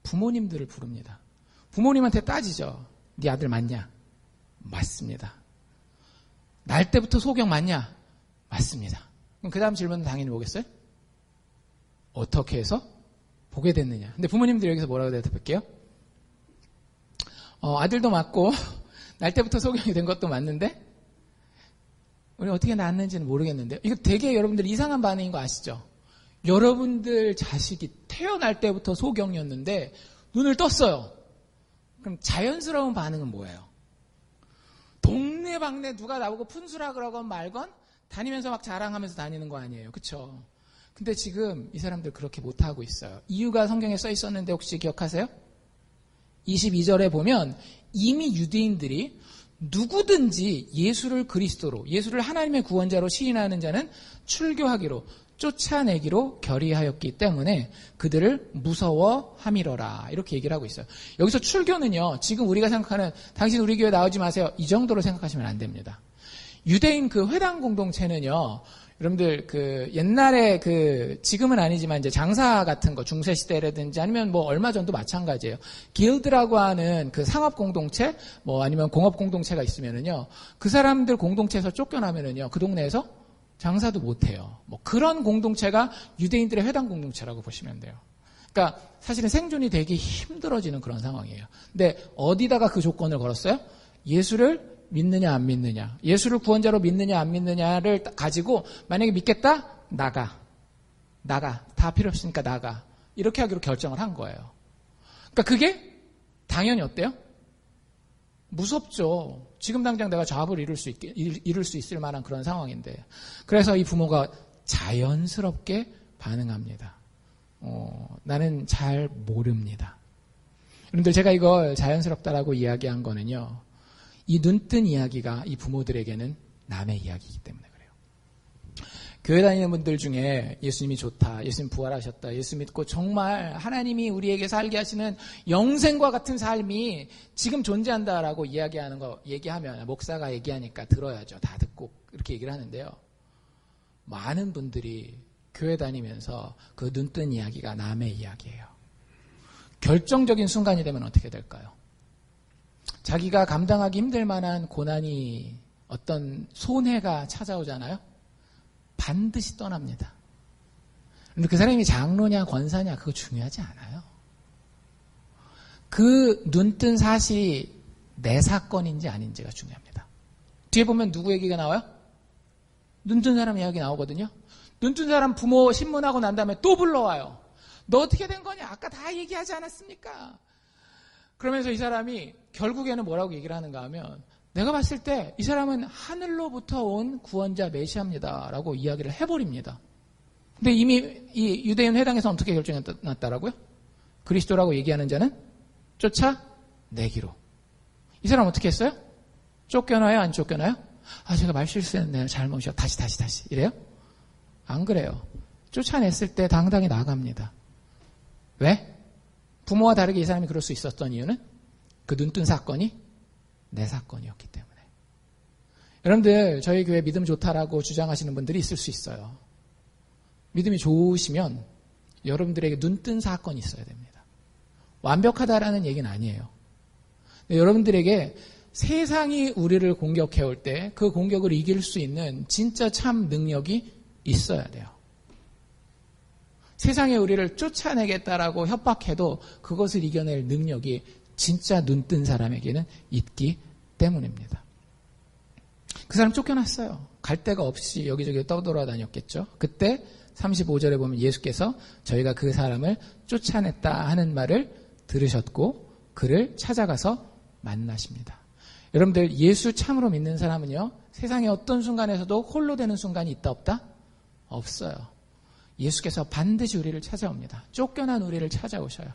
부모님들을 부릅니다. 부모님한테 따지죠. 네 아들 맞냐? 맞습니다. 날 때부터 소경 맞냐? 맞습니다. 그럼 그 다음 질문은 당연히 뭐겠어요? 어떻게 해서 보게 됐느냐? 근데 부모님들이 여기서 뭐라고 대답할게요? 아들도 맞고 날 때부터 소경이 된 것도 맞는데 우리 어떻게 낳았는지는 모르겠는데, 이거 되게 여러분들 이상한 반응인 거 아시죠? 여러분들 자식이 태어날 때부터 소경이었는데 눈을 떴어요. 그럼 자연스러운 반응은 뭐예요? 동네방네 누가 나보고 푼수라 그러건 말건 다니면서 막 자랑하면서 다니는 거 아니에요. 그쵸? 근데 지금 이 사람들 그렇게 못하고 있어요. 이유가 성경에 써 있었는데 혹시 기억하세요? 22절에 보면 이미 유대인들이 누구든지 예수를 그리스도로, 예수를 하나님의 구원자로 시인하는 자는 출교하기로, 쫓아내기로 결의하였기 때문에 그들을 무서워함이러라. 이렇게 얘기를 하고 있어요. 여기서 출교는요, 지금 우리가 생각하는 당신 우리 교회 나오지 마세요, 이 정도로 생각하시면 안 됩니다. 유대인 그 회당 공동체는요, 여러분들 그 옛날에 그 지금은 아니지만 이제 장사 같은 거 중세 시대라든지 아니면 뭐 얼마 전도 마찬가지예요. 길드라고 하는 그 상업 공동체 뭐 아니면 공업 공동체가 있으면은요, 그 사람들 공동체에서 쫓겨나면은요, 그 동네에서 장사도 못 해요. 뭐 그런 공동체가 유대인들의 회당 공동체라고 보시면 돼요. 그러니까 사실은 생존이 되게 힘들어지는 그런 상황이에요. 근데 어디다가 그 조건을 걸었어요? 예수를 믿느냐 안 믿느냐, 예수를 구원자로 믿느냐 안 믿느냐를 가지고 만약에 믿겠다? 나가. 다 필요 없으니까 나가. 이렇게 하기로 결정을 한 거예요. 그러니까 그게 당연히 어때요? 무섭죠. 지금 당장 내가 좌업을 이룰 수 있을 만한 그런 상황인데. 그래서 이 부모가 자연스럽게 반응합니다. 나는 잘 모릅니다. 여러분들, 제가 이걸 자연스럽다라고 이야기한 거는요, 이 눈뜬 이야기가 이 부모들에게는 남의 이야기이기 때문에 그래요. 교회 다니는 분들 중에 예수님이 좋다, 예수님 부활하셨다, 예수 믿고 정말 하나님이 우리에게 살게 하시는 영생과 같은 삶이 지금 존재한다라고 얘기하면 목사가 얘기하니까 들어야죠. 다 듣고 이렇게 얘기를 하는데요. 많은 분들이 교회 다니면서 그 눈뜬 이야기가 남의 이야기예요. 결정적인 순간이 되면 어떻게 될까요? 자기가 감당하기 힘들 만한 고난이, 어떤 손해가 찾아오잖아요. 반드시 떠납니다. 그런데 그 사람이 장로냐 권사냐 그거 중요하지 않아요. 그 눈뜬 사실이 내 사건인지 아닌지가 중요합니다. 뒤에 보면 누구 얘기가 나와요? 눈뜬 사람 이야기 나오거든요. 눈뜬 사람 부모 신문하고 난 다음에 또 불러와요. 너 어떻게 된 거냐? 아까 다 얘기하지 않았습니까? 그러면서 이 사람이 결국에는 뭐라고 얘기를 하는가 하면, 내가 봤을 때 이 사람은 하늘로부터 온 구원자 메시아입니다 라고 이야기를 해버립니다. 근데 이미 이 유대인 회당에서 어떻게 결정했다라고요? 그리스도라고 얘기하는 자는 쫓아내기로. 이 사람 어떻게 했어요? 쫓겨나요? 안 쫓겨나요? 제가 말 실수했네요. 잘못이요. 다시 이래요? 안 그래요. 쫓아냈을 때 당당히 나갑니다. 왜? 부모와 다르게 이 사람이 그럴 수 있었던 이유는 그 눈뜬 사건이 내 사건이었기 때문에. 여러분들, 저희 교회 믿음 좋다라고 주장하시는 분들이 있을 수 있어요. 믿음이 좋으시면 여러분들에게 눈뜬 사건이 있어야 됩니다. 완벽하다라는 얘기는 아니에요. 여러분들에게 세상이 우리를 공격해올 때 그 공격을 이길 수 있는 진짜 참 능력이 있어야 돼요. 세상에 우리를 쫓아내겠다라고 협박해도 그것을 이겨낼 능력이 진짜 눈뜬 사람에게는 있기 때문입니다. 그 사람 쫓겨났어요. 갈 데가 없이 여기저기 떠돌아다녔겠죠. 그때 35절에 보면 예수께서 저희가 그 사람을 쫓아냈다 하는 말을 들으셨고 그를 찾아가서 만나십니다. 여러분들, 예수 참으로 믿는 사람은요, 세상의 어떤 순간에서도 홀로 되는 순간이 있다 없다? 없어요. 예수께서 반드시 우리를 찾아옵니다. 쫓겨난 우리를 찾아오셔요.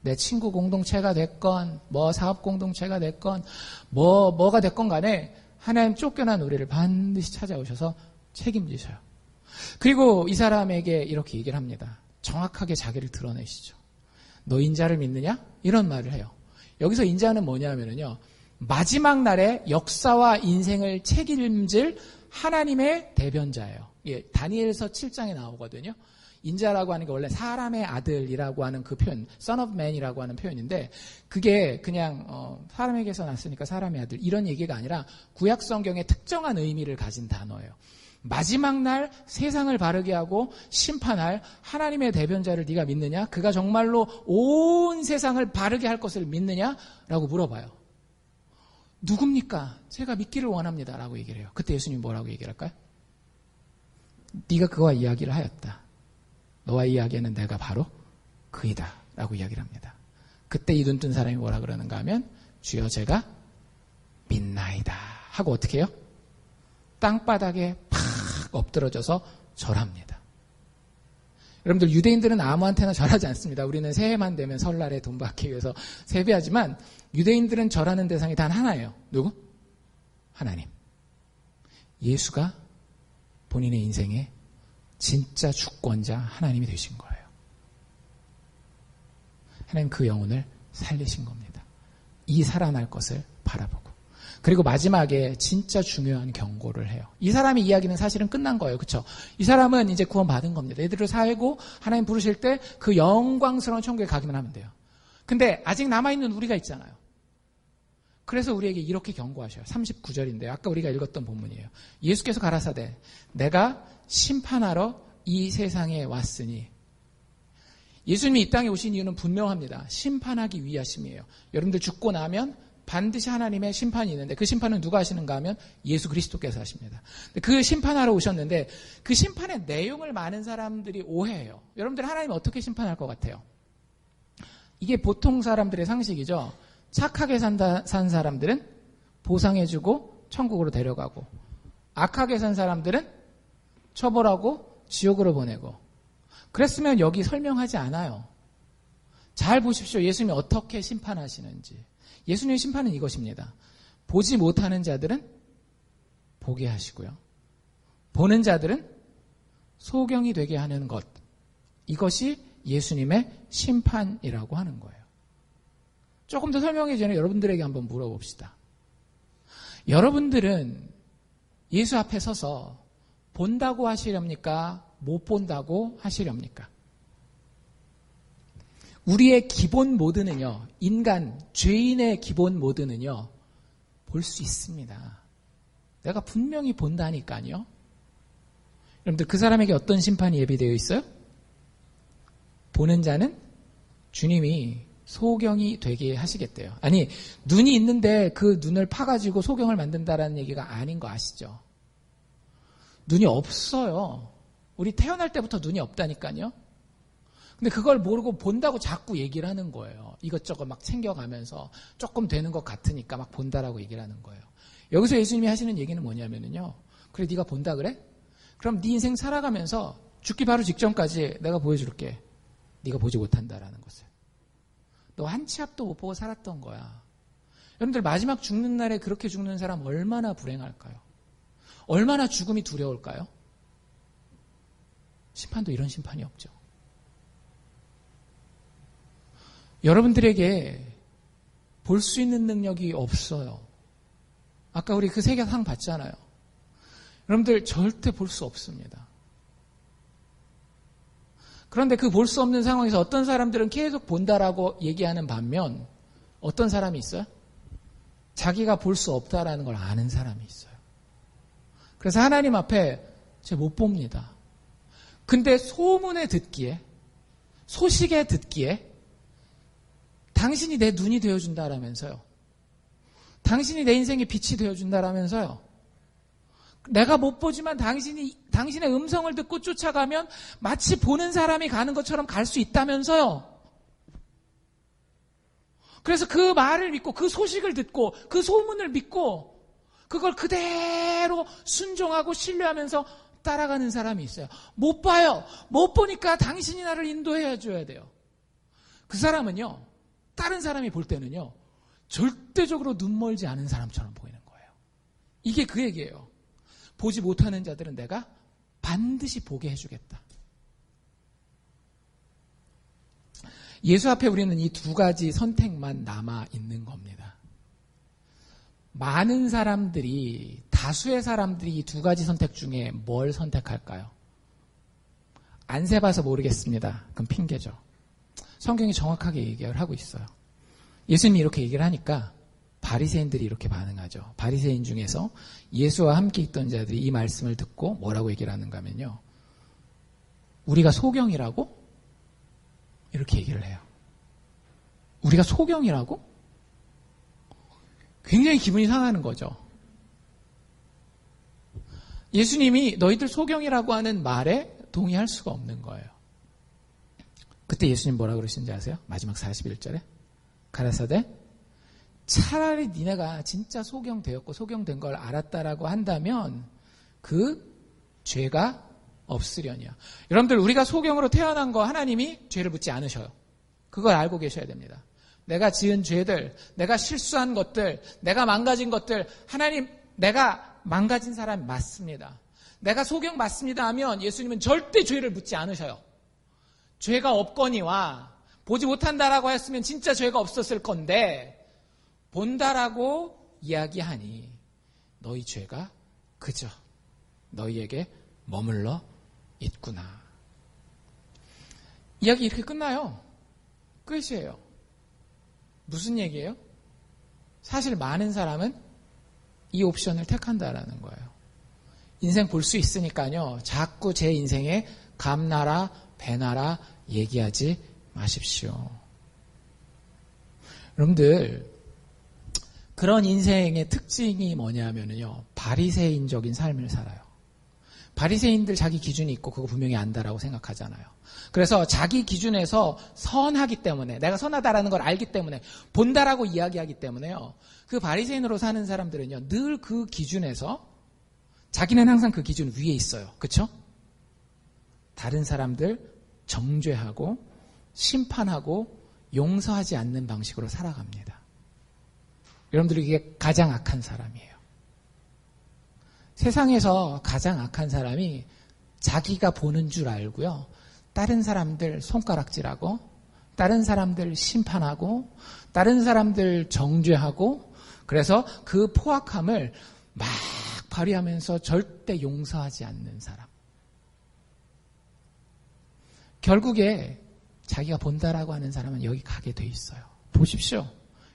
내 친구 공동체가 됐건 뭐 사업 공동체가 됐건 뭐가 됐건 간에 하나님 쫓겨난 우리를 반드시 찾아오셔서 책임지셔요. 그리고 이 사람에게 이렇게 얘기를 합니다. 정확하게 자기를 드러내시죠. 너 인자를 믿느냐? 이런 말을 해요. 여기서 인자는 뭐냐면요, 마지막 날에 역사와 인생을 책임질 하나님의 대변자예요. 예, 다니엘서 7장에 나오거든요. 인자라고 하는 게 원래 사람의 아들이라고 하는 그 표현, son of man이라고 하는 표현인데, 그게 그냥 사람에게서 났으니까 사람의 아들 이런 얘기가 아니라 구약 성경의 특정한 의미를 가진 단어예요. 마지막 날 세상을 바르게 하고 심판할 하나님의 대변자를 네가 믿느냐? 그가 정말로 온 세상을 바르게 할 것을 믿느냐? 라고 물어봐요. 누굽니까? 제가 믿기를 원합니다 라고 얘기를 해요. 그때 예수님이 뭐라고 얘기를 할까요? 네가 그와 이야기를 하였다. 너와 이야기하는 내가 바로 그이다 라고 이야기를 합니다. 그때 이 눈뜬 사람이 뭐라 그러는가 하면, 주여 제가 믿나이다 하고 어떻게 해요? 땅바닥에 팍 엎드러져서 절합니다. 여러분들, 유대인들은 아무한테나 절하지 않습니다. 우리는 새해만 되면 설날에 돈 받기 위해서 세배하지만 유대인들은 절하는 대상이 단 하나예요. 누구? 하나님. 예수가 본인의 인생의 진짜 주권자 하나님이 되신 거예요. 하나님 그 영혼을 살리신 겁니다. 이 살아날 것을 바라보고. 그리고 마지막에 진짜 중요한 경고를 해요. 이 사람의 이야기는 사실은 끝난 거예요. 그렇죠? 이 사람은 이제 구원받은 겁니다. 얘들을 살고 하나님 부르실 때 그 영광스러운 천국에 가기만 하면 돼요. 근데 아직 남아있는 우리가 있잖아요. 그래서 우리에게 이렇게 경고하셔요. 39절인데요. 아까 우리가 읽었던 본문이에요. 예수께서 가라사대 내가 심판하러 이 세상에 왔으니. 예수님이 이 땅에 오신 이유는 분명합니다. 심판하기 위하심이에요. 여러분들 죽고 나면 반드시 하나님의 심판이 있는데 그 심판은 누가 하시는가 하면 예수 그리스도께서 하십니다. 그 심판하러 오셨는데 그 심판의 내용을 많은 사람들이 오해해요. 여러분들 하나님 어떻게 심판할 것 같아요? 이게 보통 사람들의 상식이죠. 착하게 산 사람들은 보상해주고 천국으로 데려가고 악하게 산 사람들은 처벌하고 지옥으로 보내고. 그랬으면 여기 설명하지 않아요. 잘 보십시오. 예수님이 어떻게 심판하시는지. 예수님의 심판은 이것입니다. 보지 못하는 자들은 보게 하시고요. 보는 자들은 소경이 되게 하는 것. 이것이 예수님의 심판이라고 하는 거예요. 조금 더 설명하기 전에 여러분들에게 한번 물어봅시다. 여러분들은 예수 앞에 서서 본다고 하시렵니까? 못 본다고 하시렵니까? 우리의 기본 모드는요, 인간, 죄인의 기본 모드는요, 볼 수 있습니다. 내가 분명히 본다니까요. 여러분들 그 사람에게 어떤 심판이 예비되어 있어요? 보는 자는 주님이 소경이 되게 하시겠대요. 아니, 눈이 있는데 그 눈을 파가지고 소경을 만든다라는 얘기가 아닌 거 아시죠? 눈이 없어요. 우리 태어날 때부터 눈이 없다니까요. 근데 그걸 모르고 본다고 자꾸 얘기를 하는 거예요. 이것저것 막 챙겨가면서 조금 되는 것 같으니까 막 본다라고 얘기를 하는 거예요. 여기서 예수님이 하시는 얘기는 뭐냐면요. 그래, 네가 본다 그래? 그럼 네 인생 살아가면서 죽기 바로 직전까지 내가 보여줄게. 네가 보지 못한다라는 것을. 너 한 치 앞도 못 보고 살았던 거야. 여러분들 마지막 죽는 날에 그렇게 죽는 사람 얼마나 불행할까요? 얼마나 죽음이 두려울까요? 심판도 이런 심판이 없죠. 여러분들에게 볼 수 있는 능력이 없어요. 아까 우리 그 세계상 봤잖아요. 여러분들 절대 볼 수 없습니다. 그런데 그 볼 수 없는 상황에서 어떤 사람들은 계속 본다라고 얘기하는 반면 어떤 사람이 있어요? 자기가 볼 수 없다라는 걸 아는 사람이 있어요. 그래서 하나님 앞에 제가 못 봅니다. 근데 소문에 듣기에, 소식에 듣기에 당신이 내 눈이 되어준다라면서요. 당신이 내 인생의 빛이 되어준다라면서요. 내가 못 보지만 당신의 음성을 듣고 쫓아가면 마치 보는 사람이 가는 것처럼 갈 수 있다면서요. 그래서 그 말을 믿고 그 소식을 듣고 그 소문을 믿고 그걸 그대로 순종하고 신뢰하면서 따라가는 사람이 있어요. 못 봐요. 못 보니까 당신이 나를 인도해 줘야 돼요. 그 사람은요. 다른 사람이 볼 때는요. 절대적으로 눈멀지 않은 사람처럼 보이는 거예요. 이게 그 얘기예요. 보지 못하는 자들은 내가 반드시 보게 해주겠다. 예수 앞에 우리는 이 두 가지 선택만 남아 있는 겁니다. 많은 사람들이, 다수의 사람들이 이 두 가지 선택 중에 뭘 선택할까요? 안 세봐서 모르겠습니다. 그건 핑계죠. 성경이 정확하게 얘기를 하고 있어요. 예수님이 이렇게 얘기를 하니까 바리새인들이 이렇게 반응하죠. 바리새인 중에서 예수와 함께 있던 자들이 이 말씀을 듣고 뭐라고 얘기를 하는가 하면요. 우리가 소경이라고? 이렇게 얘기를 해요. 우리가 소경이라고? 굉장히 기분이 상하는 거죠. 예수님이 너희들 소경이라고 하는 말에 동의할 수가 없는 거예요. 그때 예수님 뭐라 그러시는지 아세요? 마지막 41절에 가라사대 차라리 니네가 진짜 소경되었고 소경된 걸 알았다라고 한다면 그 죄가 없으려니요. 여러분들 우리가 소경으로 태어난 거 하나님이 죄를 묻지 않으셔요. 그걸 알고 계셔야 됩니다. 내가 지은 죄들, 내가 실수한 것들, 내가 망가진 것들 하나님 내가 망가진 사람이 맞습니다. 내가 소경 맞습니다 하면 예수님은 절대 죄를 묻지 않으셔요. 죄가 없거니와 보지 못한다라고 했으면 진짜 죄가 없었을 건데 본다라고 이야기하니 너희 죄가 그저 너희에게 머물러 있구나. 이야기 이렇게 끝나요. 끝이에요. 무슨 얘기예요? 사실 많은 사람은 이 옵션을 택한다라는 거예요. 인생 볼 수 있으니까요. 자꾸 제 인생에 감나라 배나라 얘기하지 마십시오. 여러분들 그런 인생의 특징이 뭐냐면요. 바리새인적인 삶을 살아요. 바리새인들 자기 기준이 있고 그거 분명히 안다라고 생각하잖아요. 그래서 자기 기준에서 선하기 때문에 내가 선하다라는 걸 알기 때문에 본다라고 이야기하기 때문에요. 그 바리새인으로 사는 사람들은요. 늘 그 기준에서 자기는 항상 그 기준 위에 있어요. 그렇죠? 다른 사람들 정죄하고 심판하고 용서하지 않는 방식으로 살아갑니다. 여러분들이 이게 가장 악한 사람이에요. 세상에서 가장 악한 사람이 자기가 보는 줄 알고요. 다른 사람들 손가락질하고 다른 사람들 심판하고 다른 사람들 정죄하고 그래서 그 포악함을 막 발휘하면서 절대 용서하지 않는 사람. 결국에 자기가 본다라고 하는 사람은 여기 가게 돼 있어요. 보십시오.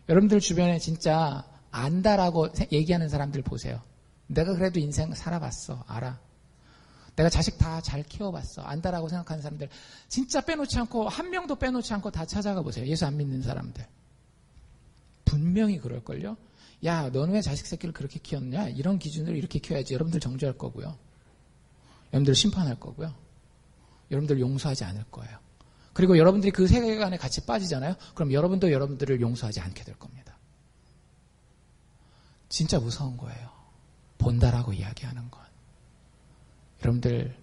여러분들 주변에 진짜 안다라고 얘기하는 사람들 보세요. 내가 그래도 인생 살아봤어. 알아. 내가 자식 다 잘 키워봤어. 안다라고 생각하는 사람들 진짜 빼놓지 않고 한 명도 빼놓지 않고 다 찾아가 보세요. 예수 안 믿는 사람들. 분명히 그럴걸요. 야, 너는 왜 자식 새끼를 그렇게 키웠냐? 이런 기준으로 이렇게 키워야지. 여러분들 정죄할 거고요. 여러분들 심판할 거고요. 여러분들 용서하지 않을 거예요. 그리고 여러분들이 그 세계관에 같이 빠지잖아요. 그럼 여러분도 여러분들을 용서하지 않게 될 겁니다. 진짜 무서운 거예요. 본다라고 이야기하는 건. 여러분들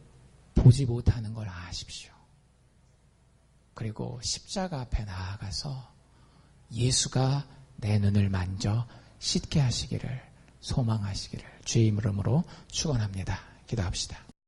보지 못하는 걸 아십시오. 그리고 십자가 앞에 나아가서 예수가 내 눈을 만져 씻게 하시기를 소망하시기를 주의 이름으로 축원합니다. 기도합시다.